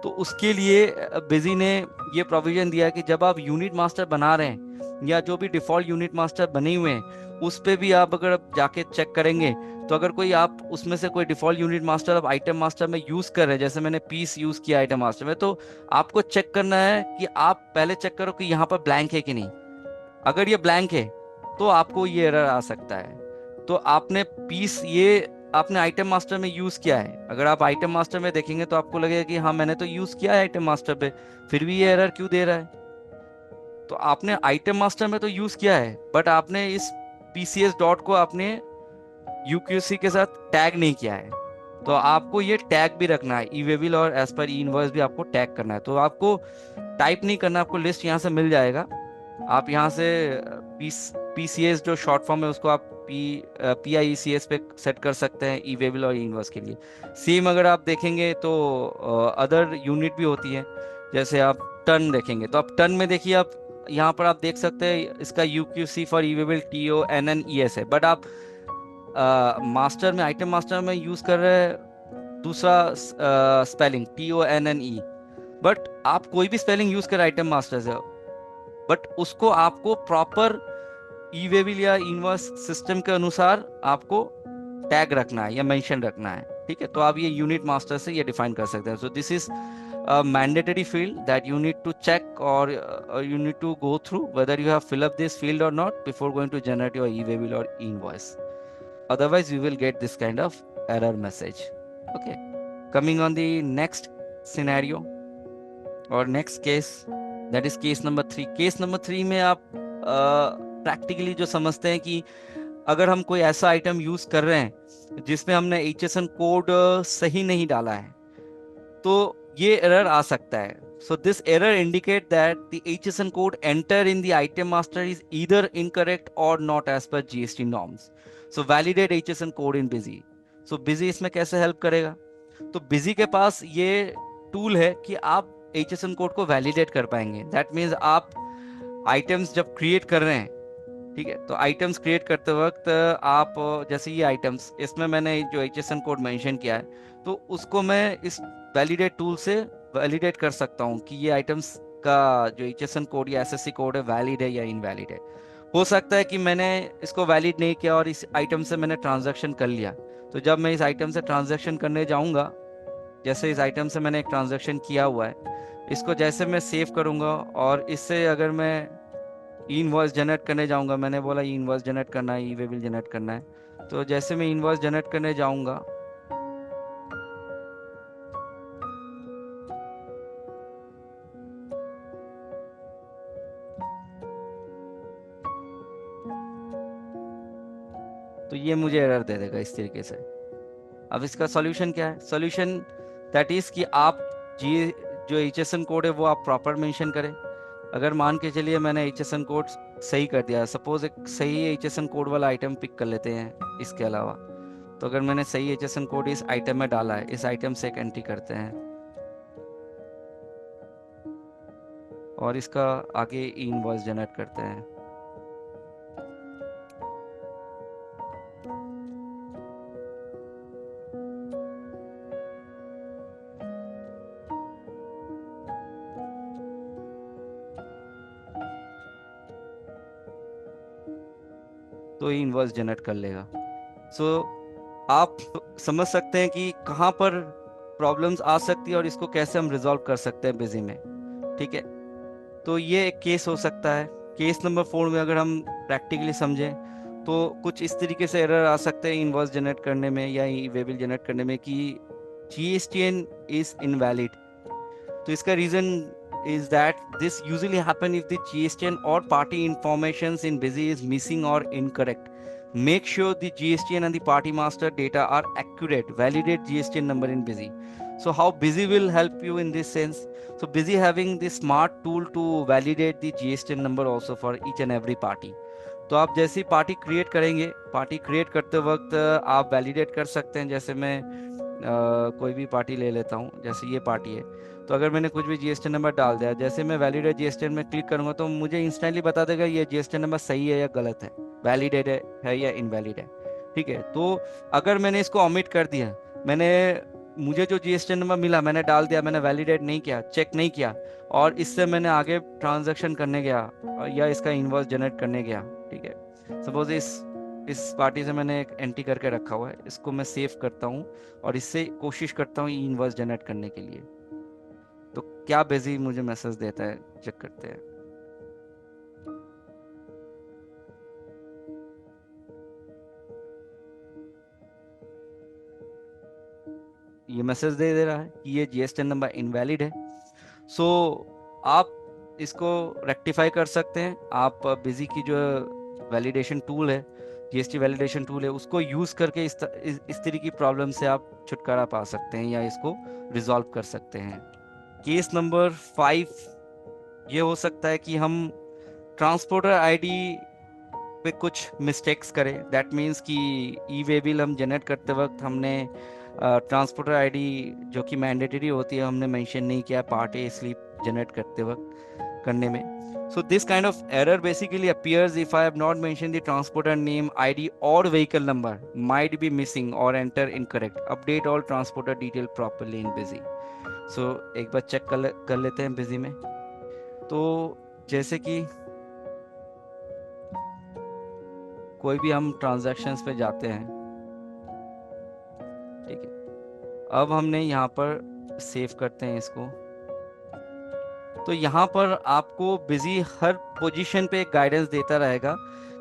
तो तो उसके लिए बिजी ने ये प्रोविजन दिया कि जब आप यूनिट मास्टर बना रहे हैं या जो भी डिफॉल्ट यूनिट मास्टर बने हुए हैं उस पे भी आप अगर आप जाके चेक करेंगे, तो अगर कोई आप उसमें से कोई डिफॉल्ट यूनिट मास्टर आप आइटम मास्टर में यूज कर रहे हैं, जैसे मैंने पीस यूज किया आइटम मास्टर में, तो आपको चेक करना है कि आप पहले चेक करो कि यहाँ पर ब्लैंक है कि नहीं। अगर ये ब्लैंक है तो आपको ये एरर आ सकता है। तो आपने पीस ये आपने आइटम मास्टर में यूज किया है, अगर आप आइटम मास्टर में देखेंगे तो आपको लगेगा कि हाँ मैंने तो यूज किया है आइटम मास्टर पे, फिर भी ये एरर क्यों दे रहा है। तो आपने आइटम मास्टर में तो यूज किया है, बट आपने इस पीसीएस डॉट को आपने यूक्यूसी के साथ टैग नहीं किया है। तो आपको ये टैग भी रखना है, ईवेबिल और एज पर ई इनवॉइस भी आपको टैग करना है। तो आपको टाइप नहीं करना, आपको लिस्ट यहाँ से मिल जाएगा। आप यहाँ से पीसीएस जो शॉर्ट फॉर्म है उसको आप PIECS पे सेट कर सकते हैं ईवेबिल और इनवर्स के लिए। सेम अगर आप देखेंगे तो अदर यूनिट भी होती है, जैसे आप टन देखेंगे तो आप टन में देखिए, आप यहाँ पर आप देख सकते हैं इसका UQC फॉर ईवेबिल TONNES है, बट आप मास्टर में आइटम मास्टर में यूज कर रहे हैं दूसरा स्पेलिंग TONNE। बट आप कोई भी स्पेलिंग यूज कर आइटम मास्टर से, बट उसको आपको प्रॉपर ईवेबिल या इनवर्स सिस्टम के अनुसार आपको टैग रखना है या मेंशन रखना है। ठीक है, तो आप ये यूनिट मास्टर से ये डिफाइन कर सकते हैं। सो this is a mandatory field that you need to check, or you need to go through whether you have fill up this field or not before going to generate your e-waybill or invoice. Otherwise you will get this kind of error message. Okay, coming on the next scenario or next case, that is case number 3. Case number 3 में आप practically जो समझते हैं कि अगर हम कोई ऐसा आइटम यूज कर रहे हैं जिसमें हमने HSN कोड सही नहीं डाला है, तो ये एरर आ सकता है। So this error indicate that the HSN code enter in the item master is either incorrect or not as per GST norms. So validate HSN code in Busy. So Busy इसमें कैसे help करेगा? तो busy के पास ये tool है कि आप HSN code को वैलिडेट कर पाएंगे। दैट मीन्स आप आइटम्स जब क्रिएट कर रहे हैं, ठीक है, तो आइटम्स क्रिएट करते वक्त आप जैसे ये आइटम्स, इसमें मैंने जो HSN कोड मेंशन किया है, तो उसको मैं इस वैलिडेट टूल से वैलिडेट कर सकता हूँ कि ये आइटम्स का जो HSN कोड या SSC कोड है वैलिड है या इनवैलिड है। हो सकता है कि मैंने इसको वैलिड नहीं किया और इस आइटम से मैंने ट्रांजैक्शन कर लिया, तो जब मैं इस आइटम से ट्रांजैक्शन करने जाऊंगा, जैसे इस आइटम से मैंने एक ट्रांजैक्शन किया हुआ है, इसको जैसे मैं सेव करूंगा और इससे अगर मैं इनवॉइस जनरेट करने जाऊंगा, मैंने बोला इनवॉइस जनरेट करना है, ई-वे-बिल जनरेट करना है, तो जैसे मैं इनवॉइस जनरेट करने जाऊंगा, तो ये मुझे एरर दे देगा इस तरीके से। अब इसका सॉल्यूशन क्या है? सॉल्यूशन दैट इज कि आप जी जो HSN कोड है वो आप प्रॉपर मेंशन करें। अगर मान के चलिए मैंने HSN कोड सही कर दिया, सपोज एक सही HSN कोड वाला आइटम पिक कर लेते हैं इसके अलावा, तो अगर मैंने सही HSN कोड इस आइटम में डाला है, इस आइटम से एक एंट्री करते हैं और इसका आगे इनवॉइस जनरेट करते हैं। तो ये इनवर्स जनरेट कर लेगा। सो आप समझ सकते हैं कि कहाँ पर प्रॉब्लम्स आ सकती है और इसको कैसे हम रिजॉल्व कर सकते हैं बिजी में। ठीक है, तो ये एक केस हो सकता है। केस नंबर 4 में अगर हम प्रैक्टिकली समझें तो कुछ इस तरीके से एरर आ सकते हैं इनवर्स जनरेट करने में या ई-वे-बिल जनरेट करने में कि GSTN इज इनवैलिड। तो इसका reason is that this usually happen if the GSTN or party informations in BUSY is missing or incorrect. Make sure the GSTN and the party master data are accurate. Validate GSTN number in BUSY. So how BUSY will help you in this sense? So BUSY having the smart tool to validate the GSTN number also for each and every party. तो आप जैसे ही party create करेंगे, party create करते वक्त आप validate कर सकते हैं। जैसे मैं कोई भी पार्टी ले लेता हूँ, जैसे ये पार्टी है, तो अगर मैंने कुछ भी GSTN नंबर डाल दिया, जैसे मैं वैलिडेट GSTN में क्लिक करूंगा तो मुझे इंस्टेंटली बता देगा ये GSTN नंबर सही है या गलत है, वैलिडेट है या इनवैलिड है। ठीक है, तो अगर मैंने इसको ओमिट कर दिया, मैंने मुझे जो जीएसटी नंबर मिला मैंने डाल दिया, मैंने वैलिडेट नहीं किया, चेक नहीं किया, और इससे मैंने आगे ट्रांजैक्शन करने गया या इसका इनवॉइस जनरेट करने गया, ठीक है, सपोज इस पार्टी से मैंने एक एंट्री करके रखा हुआ है, इसको मैं सेव करता हूँ और इससे कोशिश करता हूँ इनवॉइस जनरेट करने के लिए, तो क्या बेजी मुझे मैसेज देता है, चेक करते हैं। ये मैसेज दे रहा है कि ये जीएसटी नंबर इनवैलिड है। सो आप इसको रेक्टिफाई कर सकते हैं, आप बिजी की जो वैलिडेशन टूल है, जीएसटी वैलिडेशन टूल है, उसको यूज करके इस तरह की प्रॉब्लम से आप छुटकारा पा सकते हैं या इसको रिजॉल्व कर सकते हैं। केस नंबर 5 ये हो सकता है कि हम ट्रांसपोर्टर आईडी पे कुछ मिस्टेक्स करें। दैट मीन्स कि ई वे बिल हम जनरेट करते वक्त हमने ट्रांसपोर्टर आईडी जो कि मैंडेटरी होती है हमने मेंशन नहीं किया पार्ट ए स्लिप जनरेट करते वक्त करने में। So this kind of error basically appears if I have not mentioned the transporter name, ID or vehicle number might be missing or enter incorrect. Update all transporter detail properly in busy. So एक बार check कर लेते हैं busy में। तो जैसे कि कोई भी हम ट्रांजैक्शंस पे जाते हैं, ठीक है, अब हमने यहाँ पर सेव करते हैं इसको, तो यहाँ पर आपको बिजी हर पोजीशन पे एक गाइडेंस देता रहेगा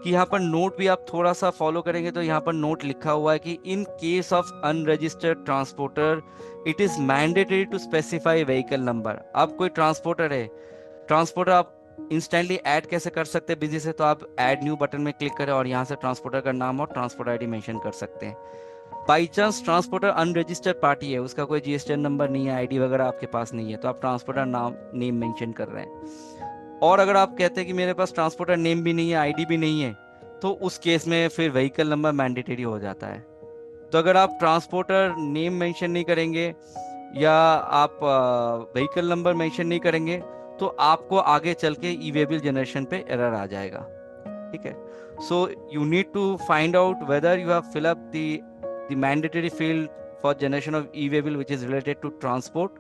कि यहाँ पर नोट भी आप थोड़ा सा फॉलो करेंगे तो यहाँ पर नोट लिखा हुआ है कि in case of unregistered transporter it is mandatory to specify vehicle number. अब कोई ट्रांसपोर्टर है, ट्रांसपोर्टर आप इंस्टेंटली ऐड कैसे कर सकते हैं बिजी से, तो आप ऐड न्यू बटन में क्लिक करें और यहाँ से ट्रांसपोर्टर का नाम और ट्रांसपोर्टर आईडी मेंशन कर सकते हैं। By chance transporter unregistered party है, उसका कोई जीएसटी नंबर नहीं है, आईडी वगैरह आपके पास नहीं है, तो आप ट्रांसपोर्टर नाम नेम मेंशन कर रहे हैं। और अगर आप कहते हैं कि मेरे पास ट्रांसपोर्टर नेम भी नहीं है, आईडी भी नहीं है, तो उस केस में फिर व्हीकल नंबर मैंडेटरी हो जाता है। तो अगर आप ट्रांसपोर्टर नेम मेंशन नहीं करेंगे या आप व्हीकल नंबर मेंशन नहीं करेंगे तो आपको आगे चल के ई वे बिल जनरेशन पे एरर आ जाएगा, ठीक है। So you need to find out whether you have fill up the mandatory field for generation of e-way bill which is related to transport.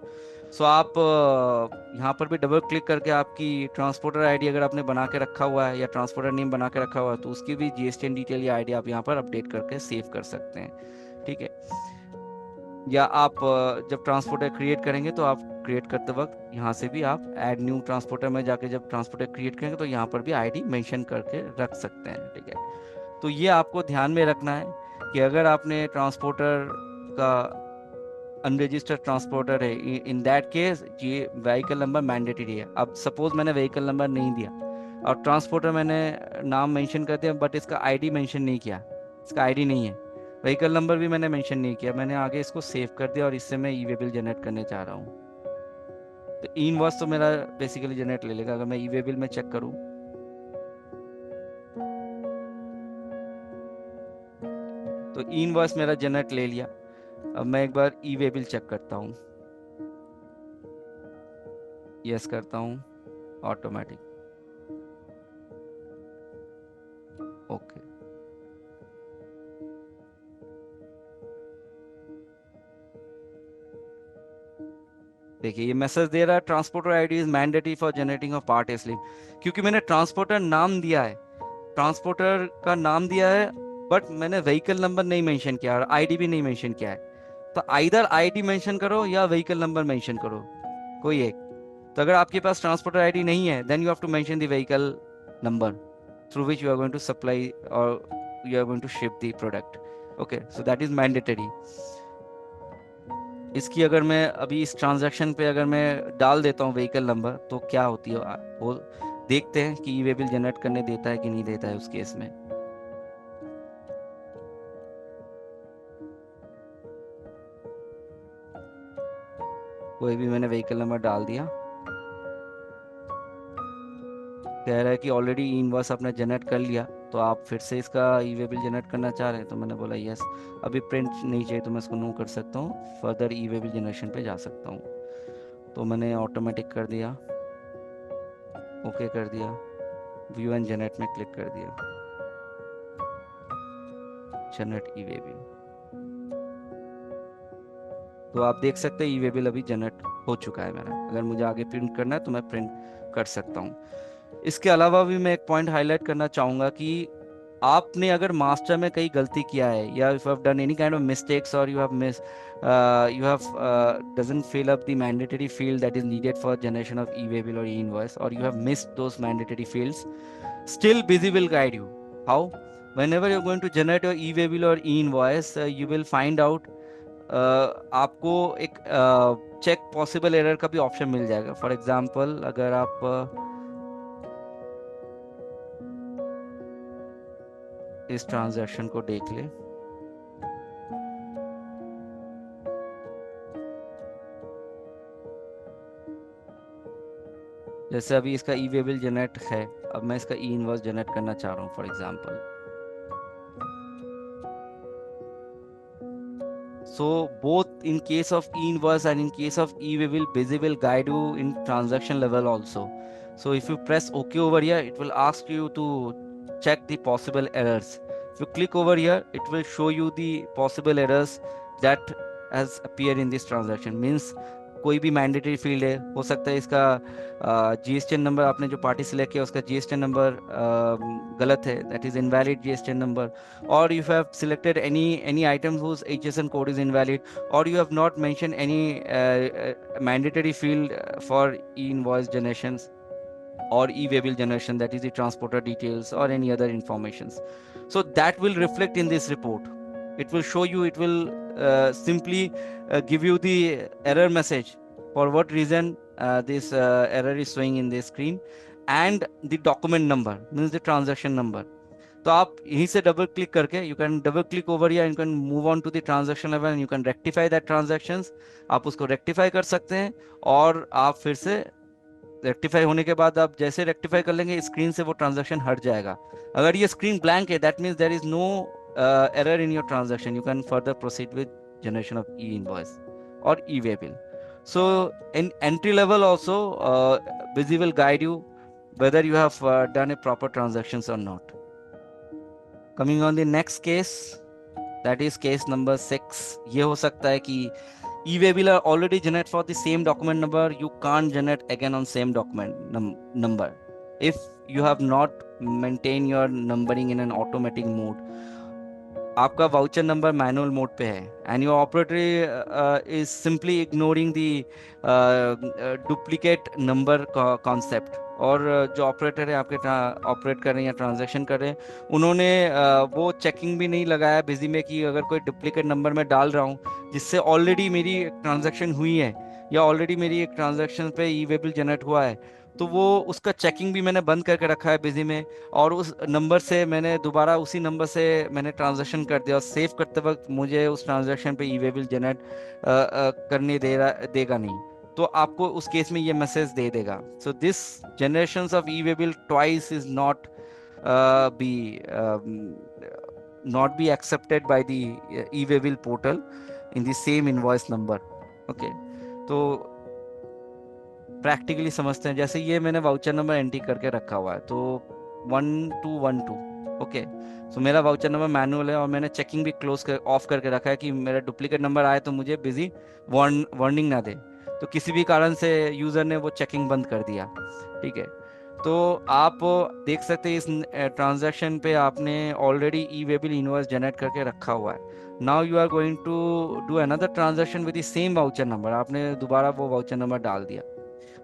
So आप यहाँ पर भी डबल क्लिक करके आपकी ट्रांसपोर्टर आईडी अगर आपने बना के रखा हुआ है या ट्रांसपोर्टर नेम बना के रखा हुआ है तो उसकी भी जीएसटी डिटेल या आईडी आप यहाँ पर अपडेट करके सेव कर सकते हैं, ठीक है। या आप जब ट्रांसपोर्टर क्रिएट करेंगे तो आप क्रिएट करते वक्त यहाँ से भी आप ऐड न्यू ट्रांसपोर्टर में जाके जब ट्रांसपोर्टर क्रिएट करेंगे तो यहाँ पर भी आईडी मेंशन करके रख सकते हैं, ठीक है। तो ये आपको ध्यान में रखना है कि अगर आपने ट्रांसपोर्टर का अनरजिस्टर्ड ट्रांसपोर्टर है, इन दैट केस ये व्हीकल नंबर मैंडेटरी है। अब सपोज मैंने व्हीकल नंबर नहीं दिया और ट्रांसपोर्टर मैंने नाम मेंशन कर दिया बट इसका आईडी मेंशन नहीं किया, इसका आईडी नहीं है, व्हीकल नंबर भी मैंने मेंशन नहीं किया, मैंने आगे इसको सेव कर दिया और इससे मैं ई वे बिल जनरेट करने चाह रहा हूँ, तो ई इनवॉइस तो मेरा बेसिकली जनरेट ले लेगा। अगर मैं ई वे बिल में चेक करूँ तो ई इनवॉइस मेरा जनरेट ले लिया। अब मैं एक बार ई वे बिल चेक करता हूँ, यस करता हूँ, ऑटोमेटिक, ओके। देखिए ये मैसेज दे रहा है transporter ID is mandatory for generating of part A slip, क्योंकि मैंने ट्रांसपोर्टर नाम दिया है, ट्रांसपोर्टर का नाम दिया है बट मैंने व्हीकल नंबर नहीं मेंशन किया और आईडी भी नहीं मेंशन किया है। तो आइदर आईडी मेंशन करो या व्हीकल नंबर मेंशन करो, कोई एक। तो अगर आपके पास ट्रांसपोर्टर आईडी नहीं है then you have to mention the vehicle number through which you are going to supply or you are going to ship the product, okay. So that is mandatory. इसकी अगर मैं अभी इस ट्रांजैक्शन पे अगर मैं डाल देता हूँ व्हीकल नंबर तो क्या होती है वो देखते हैं कि ई वे बिल जनरेट करने देता है कि नहीं देता है उस केस में। कोई भी मैंने व्हीकल नंबर डाल दिया, कह रहा है कि ऑलरेडी इनवॉइस आपने जनरेट कर लिया तो आप फिर से इसका ई वे बिल जनरेट करना चाह रहे हैं, तो मैंने बोला यस। अभी प्रिंट नहीं चाहिए तो मैं इसको नो कर सकता हूँ, फर्दर ई वे बिल जनरेशन पे जा सकता हूँ। तो मैंने ऑटोमेटिक कर दिया, ओके कर दिया, व्यू एंड जनरेट में क्लिक कर दिया, जनरेट ई वे बिल। तो आप देख सकते हैं ई वे बिल अभी जनरेट हो चुका है मेरा। अगर मुझे आगे प्रिंट करना है तो मैं प्रिंट कर सकता हूँ। इसके अलावा भी मैं एक पॉइंट हाईलाइट करना चाहूंगा कि आपने अगर मास्टर में कहीं गलती किया है, या if you have done any kind of mistakes, और you have doesn't fill up the mandatory field that is needed for generation of e-waybill or e-invoice, or you have missed those mandatory fields, still busy will guide you. How? Whenever you're going to generate your e-waybill or e-invoice, you will find out आपको एक check possible error का भी option मिल जाएगा। For example, अगर आप इस transaction को देख ले, जैसे अभी इसका ई वे बिल जनरेट है, अब मैं इसका ई इनवॉइस जनरेट करना चाह रहा हूँ for example. So both in case of e-invoice and in case of e-waybill, Busy will guide you in transaction level also. So if you press OK over here, it will ask you to check the possible errors. If you click over here, it will show you the possible errors that has appeared in this transaction. Means कोई भी mandatory field है, हो सकता है इसका GSTN number, आपने जो party select किया उसका जीएसटीएन नंबर गलत है, that is invalid GSTN number, or you have selected any item whose HSN code is invalid, or you have not mentioned any mandatory field for e-invoice generations or e-waybill generation, that is the transporter details or any other informations. So that will reflect in this report. It will show you, it will simply give you the error message, for what reason this error is showing in the screen, and the document number, means the transaction number. तो आप यहीं से double click करके, you can double click over या you can move on to the transaction level and you can rectify that transactions. आप उसको rectify कर सकते हैं, और आप फिर से रेक्टिफाई होने के बाद आप जैसे रेक्टिफाई कर लेंगे, स्क्रीन से वो ट्रांजैक्शन हट जाएगा। अगर ये स्क्रीन ब्लैंक है, that means there is no error in your transaction, you can further proceed with generation of e invoice or e way bill. So in entry level also, Busy will guide you whether you have done a proper transactions or not. Coming on the next case, that is case number 6. ये हो सकता है कि e-waybill are already generate for the same document number, you can't generate again on same document number if you have not maintained your numbering in an automatic mode. आपका voucher number manual mode पे है, and your operator is simply ignoring the duplicate number concept, और जो operator है आपके operate कर रहे हैं या ट्रांजैक्शन कर रहे हैं, उन्होंने वो चेकिंग भी नहीं लगाया बिजी में कि अगर कोई डुप्लीकेट नंबर मैं डाल रहा हूँ जिससे ऑलरेडी मेरी ट्रांजैक्शन हुई है, या ऑलरेडी मेरी एक ट्रांजैक्शन पे ई-वे-बिल जनरेट हुआ है, तो वो उसका चेकिंग भी मैंने बंद करके रखा है बिजी में, और उस नंबर से मैंने दोबारा उसी नंबर से मैंने ट्रांजैक्शन कर दिया, और सेव करते वक्त मुझे उस ट्रांजैक्शन पे ई-वे-बिल जनरेट करने देगा नहीं, तो आपको उस केस में ये मैसेज दे देगा। So this generation of e way bill twice is not be accepted by the e-waybill portal in the same invoice number. Okay, तो प्रैक्टिकली समझते हैं। जैसे ये मैंने वाउचर नंबर एंट्री करके रखा हुआ है, तो 1212, ओके, सो मेरा वाउचर नंबर मैनुअल है, और मैंने चेकिंग भी ऑफ करके रखा है कि मेरा डुप्लीकेट नंबर आए तो मुझे बिजी वार्निंग ना दे, तो किसी भी कारण से यूजर ने वो चेकिंग बंद कर दिया, ठीक है। तो आप देख सकते हैं इस ट्रांजैक्शन पे आपने ऑलरेडी ई-waybill इनवॉइस जनरेट करके रखा हुआ है। Now you are going to do another transaction with the same voucher number, आपने दोबारा वो वाउचर नंबर डाल दिया।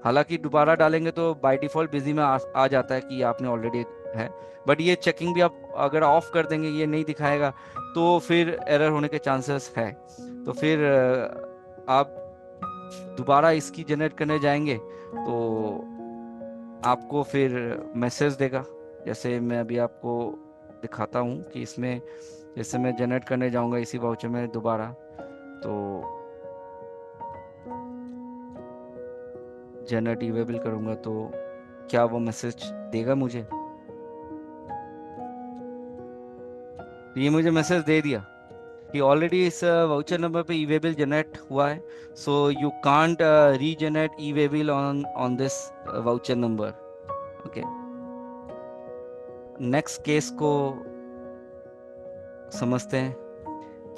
हालांकि दोबारा डालेंगे तो बाय डिफॉल्ट बिजी में आ जाता है कि आपने ऑलरेडी है, बट ये चेकिंग भी आप अगर ऑफ कर देंगे, ये नहीं दिखाएगा, तो फिर एरर होने के चांसेस है। तो फिर आप दोबारा इसकी जनरेट करने जाएंगे तो आपको फिर मैसेज देगा। जैसे मैं अभी आपको दिखाता हूँ कि इसमें जैसे मैं जनरेट करने जाऊंगा इसी वाउचर में दोबारा, तो जनरेट ई-वे-बिल करूंगा तो क्या वो मैसेज देगा मुझे? तो ये मुझे मैसेज दे दिया कि ऑलरेडी इस वाउचर नंबर पे ई-वे-बिल जनरेट हुआ है, so you can't regenerate e way bill on this voucher number. Okay, next case को समझते हैं।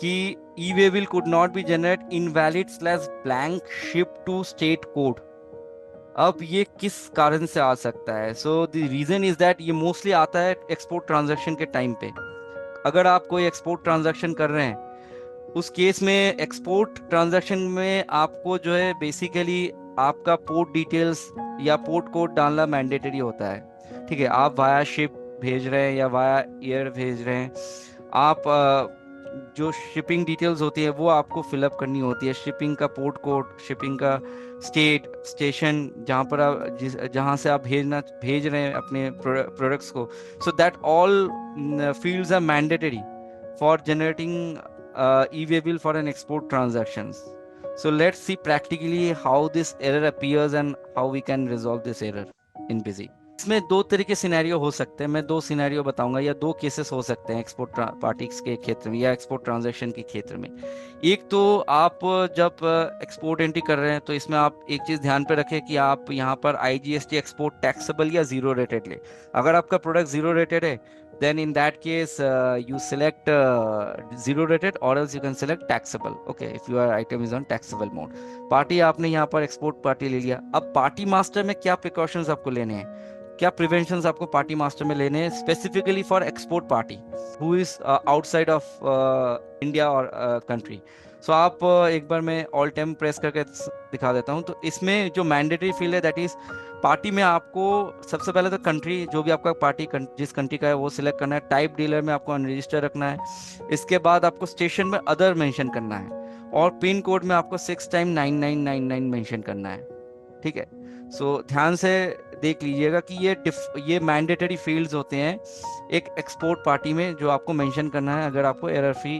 कि e way bill could not be generate invalid slash blank ship to state code. अब ये किस कारण से आ सकता है? So the reason is that ये मोस्टली आता है एक्सपोर्ट ट्रांजैक्शन के टाइम पे। अगर आप कोई एक्सपोर्ट ट्रांजैक्शन कर रहे हैं, उस केस में एक्सपोर्ट ट्रांजैक्शन में आपको जो है बेसिकली आपका पोर्ट डिटेल्स या पोर्ट कोड डालना मैंडेटरी होता है। ठीक है, आप वाया शिप भेज रहे हैं या वाया एयर भेज रहे हैं, आप जो शिपिंग डिटेल्स होती है वो आपको फिलअप करनी होती है। शिपिंग का पोर्ट कोड, शिपिंग का स्टेट, स्टेशन जहाँ पर आप जहाँ से आप भेज रहे हैं अपने प्रोडक्ट्स को। So that all fields are mandatory for generating e-waybill for an export transactions. So let's see practically how this error appears and how we can resolve this error in Busy. इसमें दो तरह के scenario हो सकते हैं, मैं दो scenario बताऊंगा या दो केसेस हो सकते हैं एक्सपोर्ट पार्टीज के क्षेत्र में या एक्सपोर्ट ट्रांजैक्शन के क्षेत्र में। एक तो आप जब एक्सपोर्ट एंट्री कर रहे हैं तो इसमें आप एक चीज ध्यान पे रखें कि आप यहाँ पर IGST एक्सपोर्ट टैक्सेबल या जीरो रेटेड ले। अगर आपका प्रोडक्ट जीरो रेटेड है, then in that case you select zero rated or else you can select taxable. Okay, if your item is on taxable mode. Party आपने यहाँ पर export party ले लिया। अब पार्टी मास्टर में क्या प्रिकॉशंस आपको लेने हैं, क्या प्रिवेंशंस आपको पार्टी मास्टर में लेने हैं specifically for export party who is outside of India और कंट्री। सो आप एक बार मैं ऑल टाइम प्रेस करके दिखा देता हूँ। तो इसमें जो मैंडेटरी फील्ड है दैट इज पार्टी में आपको सबसे पहले तो कंट्री जो भी आपका पार्टी जिस कंट्री का है वो सिलेक्ट करना है। टाइप डीलर में आपको अनरजिस्टर रखना है। इसके बाद आपको स्टेशन में अदर मेंशन करना है और पिन कोड में आपको 6 टाइम 9999 मेंशन करना है। ठीक है, सो ध्यान से देख लीजिएगा कि ये मैंडेटरी फील्ड्स होते हैं एक एक्सपोर्ट पार्टी में जो आपको मेंशन करना है अगर आपको एरर फ्री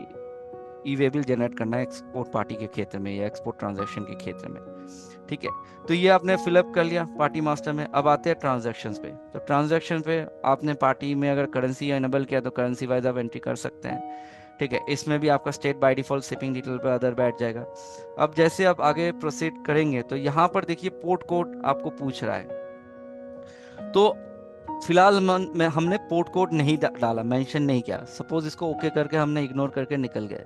ई वे बिल जनरेट करना है एक्सपोर्ट पार्टी के क्षेत्र में या एक्सपोर्ट ट्रांजैक्शन के क्षेत्र में। ठीक है, तो ये आपने फिलअप कर लिया पार्टी मास्टर में। अब आते हैं ट्रांजैक्शंस पे। तो ट्रांजैक्शन पे आपने पार्टी में अगर करेंसी इनेबल किया तो करेंसी वाइज आप एंट्री कर सकते हैं। ठीक है, इसमें भी आपका state by default shipping detail पे अदर बैठ जाएगा। अब जैसे आप आगे प्रोसीड करेंगे तो यहाँ पर देखिए पोर्ट कोड आपको पूछ रहा है। तो फिलहाल में हमने पोर्ट कोड नहीं डाला, मेंशन नहीं किया। सपोज इसको ओके करके हमने इग्नोर करके निकल गए।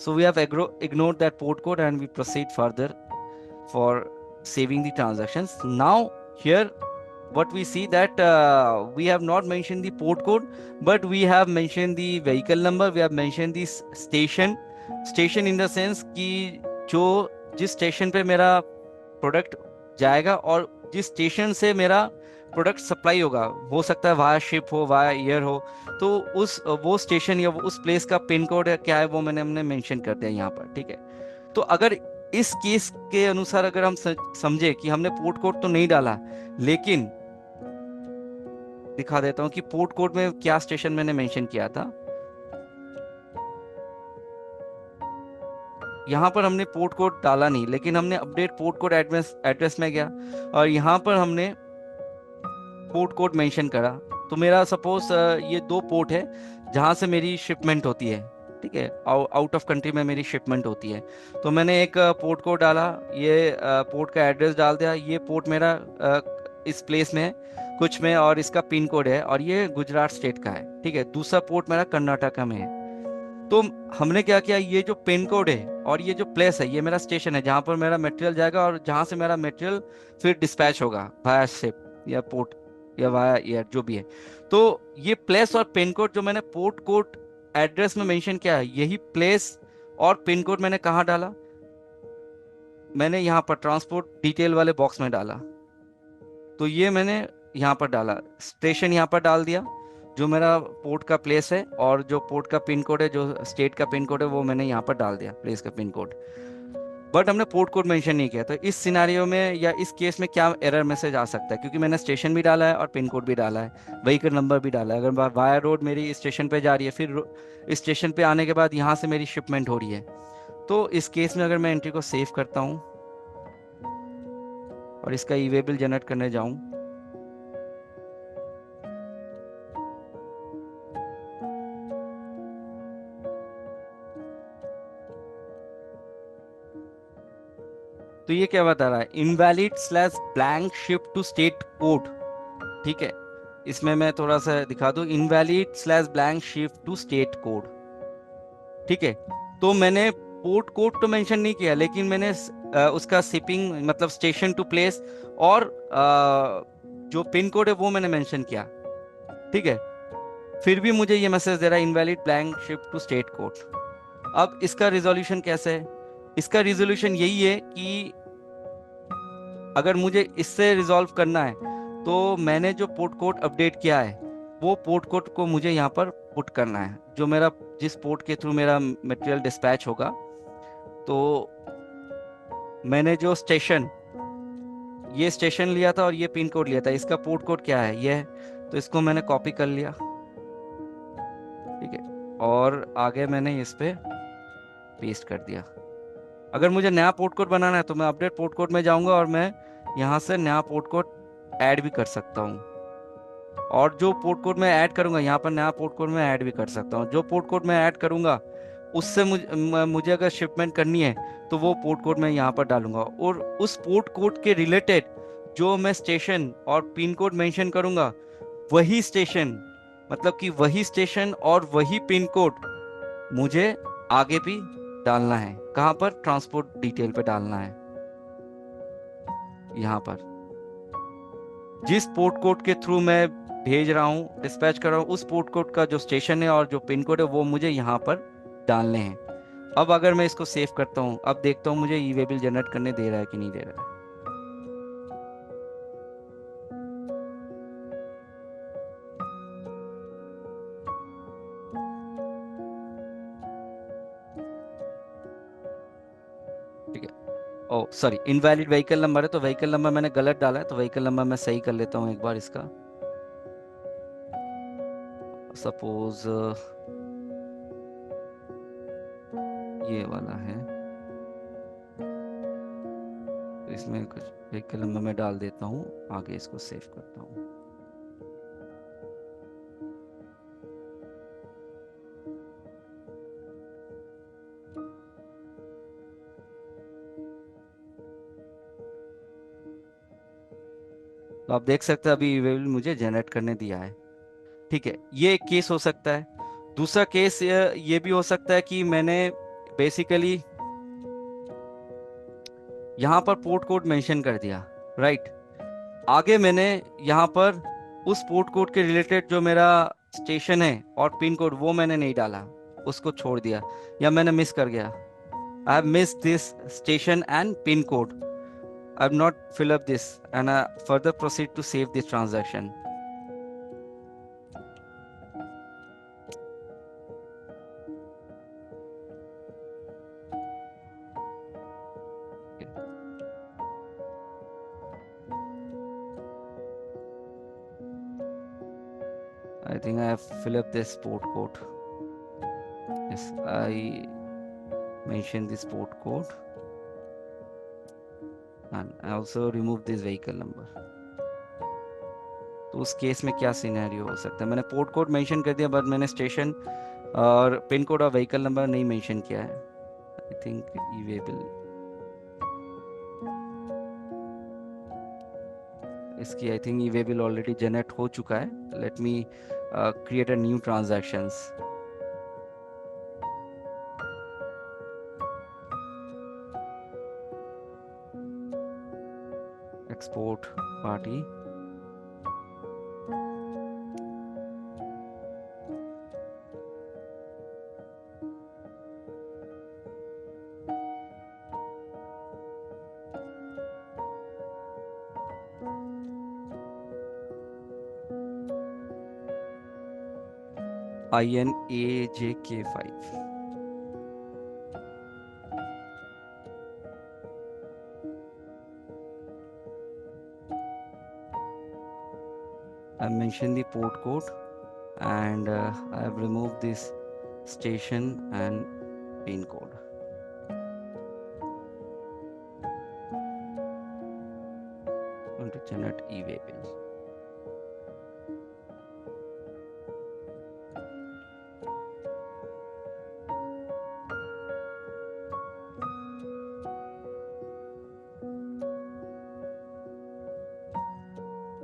So we have ignored that port code and we proceed further for saving the transactions. Now here what we see that we have not mentioned the port code, but we have mentioned the vehicle number, we have mentioned the station in the sense कि जो जिस station पे मेरा product जाएगा और जिस station से मेरा प्रोडक्ट सप्लाई होगा, हो सकता है वाया शिप हो वाया एयर हो, तो वो स्टेशन या उस प्लेस का पिन कोड क्या है वो हमने मेंशन कर दिया यहाँ पर। ठीक है, तो अगर इस केस के अनुसार अगर हम समझे कि हमने पोर्ट कोड तो नहीं डाला, लेकिन दिखा देता हूँ कि पोर्ट कोड में क्या स्टेशन मैंने मेंशन किया था। यहाँ पर हमने पोर्ट कोड डाला नहीं, लेकिन हमने अपडेट पोर्ट कोड एड्रेस में गया और यहाँ पर हमने पोर्ट कोड मेंशन करा। तो मेरा सपोज ये दो पोर्ट है जहां से मेरी शिपमेंट होती है। ठीक है, आउट ऑफ कंट्री में मेरी शिपमेंट होती है। तो मैंने एक पोर्ट कोड डाला, ये पोर्ट का एड्रेस डाल दिया। ये पोर्ट मेरा इस प्लेस में है कुछ में और इसका पिन कोड है और ये गुजरात स्टेट का है। ठीक है, दूसरा पोर्ट मेरा कर्नाटका में है। तो हमने क्या किया, ये जो पिन कोड है और ये जो प्लेस है ये मेरा स्टेशन है जहां पर मेरा मटेरियल जाएगा और जहां से मेरा मटेरियल फिर डिस्पैच होगा वाया शिप या पोर्ट या वाया एयर जो भी है। तो ये प्लेस और पिन कोड जो मैंने पोर्ट कोड एड्रेस में मेंशन किया है, यही प्लेस और पिन कोड मैंने कहाँ डाला, मैंने यहाँ पर ट्रांसपोर्ट डिटेल वाले बॉक्स में डाला। तो ये मैंने यहाँ पर डाला, स्टेशन यहाँ पर डाल दिया जो मेरा पोर्ट का प्लेस है, और जो पोर्ट का पिन कोड है, जो स्टेट का पिन कोड है, वो मैंने यहाँ पर डाल दिया प्लेस का पिन कोड। बट हमने पोर्ट कोड मेंशन नहीं किया। तो इस सिनारियो में या इस केस में क्या एरर मैसेज आ सकता है, क्योंकि मैंने स्टेशन भी डाला है और पिन कोड भी डाला है, व्हीकल नंबर भी डाला है। अगर वाया रोड मेरी स्टेशन पे जा रही है, फिर स्टेशन पे आने के बाद यहाँ से मेरी शिपमेंट हो रही है, तो इस केस में अगर मैं एंट्री को सेव करता हूँ और इसका ई वे बिल जनरेट करने जाऊँ, तो ये क्या बता रहा है, invalid slash blank ship to state code. ठीक है, इसमें मैं थोड़ा सा दिखा दूं, invalid slash blank ship to state code. ठीक है। तो मैंने पोर्ट कोड तो मेंशन नहीं किया, लेकिन मैंने उसका शिपिंग मतलब स्टेशन टू प्लेस और जो पिन कोड है वो मैंने मेंशन किया। ठीक है। फिर भी मुझे ये मैसेज दे रहा है invalid blank shift to state code. अब इसका रिजोल्यूशन कैसे है? इसका रिजोल्यूशन यही है कि अगर मुझे इससे रिजॉल्व करना है तो मैंने जो पोर्ट कोड अपडेट किया है वो पोर्ट कोड को मुझे यहाँ पर पुट करना है, जो मेरा जिस पोर्ट के थ्रू मेरा मटेरियल डिस्पैच होगा। तो मैंने जो स्टेशन, ये स्टेशन लिया था और ये पिन कोड लिया था, इसका पोर्ट कोड क्या है, ये है। तो इसको मैंने कॉपी कर लिया। ठीक है। और आगे मैंने इस पे पेस्ट कर दिया। अगर मुझे नया पोर्ट कोड बनाना है तो मैं अपडेट पोर्ट कोड में जाऊंगा और मैं यहाँ से नया पोर्ट कोड ऐड भी कर सकता हूँ। और जो पोर्ट कोड मैं ऐड करूंगा यहाँ पर नया पोर्ट कोड मैं ऐड भी कर सकता हूँ। जो पोर्ट कोड मैं ऐड करूंगा उससे मुझे अगर शिपमेंट करनी है तो वो पोर्ट कोड मैं यहाँ पर डालूंगा, और उस पोर्ट कोड के रिलेटेड जो मैं स्टेशन और पिन कोड मेंशन करूंगा, वही स्टेशन मतलब कि वही स्टेशन और वही पिन कोड मुझे आगे भी डालना है। कहाँ पर? ट्रांसपोर्ट डिटेल पे डालना है। यहाँ पर जिस पोर्ट कोड के थ्रू मैं भेज रहा हूँ, डिस्पैच कर रहा हूँ, उस पोर्ट कोड का जो स्टेशन है और जो पिन कोड है वो मुझे यहाँ पर डालने हैं। अब अगर मैं इसको सेव करता हूँ, अब देखता हूँ मुझे ई वे बिल जनरेट करने दे रहा है कि नहीं दे रहा है। ठीक है। ओ सॉरी, इनवैलिड व्हीकल नंबर है, तो व्हीकल नंबर मैंने गलत डाला है, तो व्हीकल नंबर मैं सही कर लेता हूँ एक बार इसका। सपोज ये वाला है, तो इसमें कुछ व्हीकल नंबर मैं डाल देता हूँ, आगे इसको सेव करता हूँ। तो आप देख सकते हैं अभी ई वे बिल मुझे जनरेट करने दिया है। ठीक है, ये एक केस हो सकता है। दूसरा केस ये भी हो सकता है कि मैंने बेसिकली यहाँ पर पोर्ट कोड मेंशन कर दिया, राइट। आगे मैंने यहाँ पर उस पोर्ट कोड के रिलेटेड जो मेरा स्टेशन है और पिन कोड वो मैंने नहीं डाला, उसको छोड़ दिया, या मैंने मिस कर गया। I have miss this station and pin code, I have not fill up this and I further proceed to save this transaction. I think I have filled up this port code. Yes, I mentioned this port code and I also removed this vehicle number. तो उस case में क्या scenario हो सकता है? मैंने port code mention कर दिया बट मैंने स्टेशन और पिन कोड और व्हीकल नंबर नहीं मेंशन किया है। I think e way bill, इसकी I think e way bill already generate हो चुका है। Let me create a new transactions। export party, INAJK5। I mentioned the port code and I have removed this station and pin code. Going to generate e-way bill.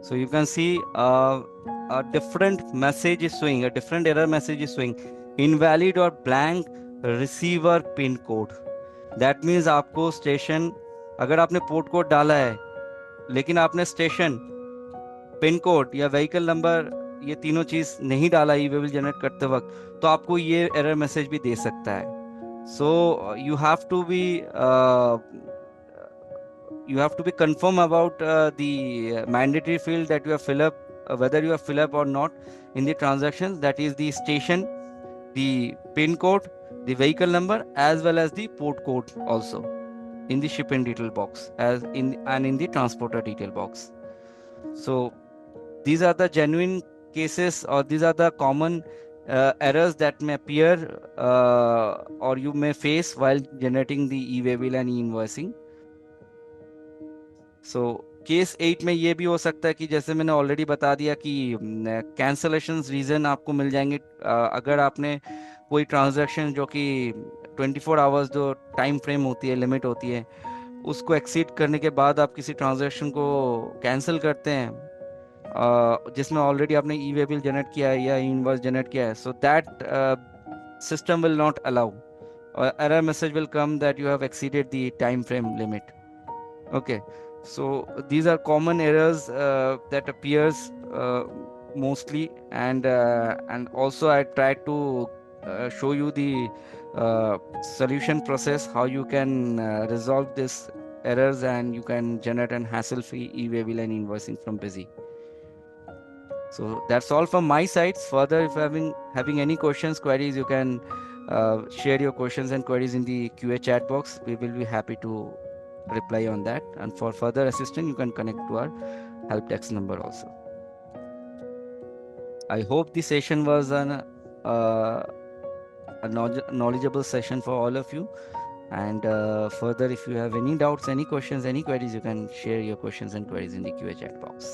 So you can see a different message is showing, a different error message is showing, invalid or blank receiver pin code. That means आपको station, अगर आपने port code डाला है लेकिन आपने station, pin code या vehicle number, ये तीनों चीज नहीं डाला ई वे बिल जनरेट करते वक्त, तो आपको ये एरर मैसेज भी दे सकता है। So you have to be you have to be confirm about the mandatory field that you have fill up, whether you have fill up or not in the transactions, that is the station, the pin code, the vehicle number, as well as the port code also in the shipping detail box as in and in the transporter detail box. So these are the genuine cases, or these are the common errors that may appear or you may face while generating the e-way bill and e-invoicing. So case 8 में ये भी हो सकता है कि जैसे मैंने already बता दिया कि कैंसलेशन रीजन आपको मिल जाएंगे अगर आपने कोई ट्रांजैक्शन जो कि 24 आवर्स जो टाइम फ्रेम होती है, लिमिट होती है, उसको एक्सीड करने के बाद आप किसी ट्रांजैक्शन को कैंसिल करते हैं जिसमें ऑलरेडी आपने ई वे बिल जनरेट किया है या इनवॉइस जनरेट किया है, so that system will not allow, error message will come that you have exceeded the time frame limit. Okay, so these are common errors that appears mostly, and also I tried to show you the solution process, how you can resolve this errors and you can generate an hassle-free e-way bill and invoicing from Busy. So that's all from my side. Further, if having any questions, queries, you can share your questions and queries in the QA chat box. We will be happy to reply on that, and for further assistance you can connect to our help desk number also. I hope the session was a knowledgeable session for all of you, and further if you have any doubts, any questions, any queries, you can share your questions and queries in the QA chat box.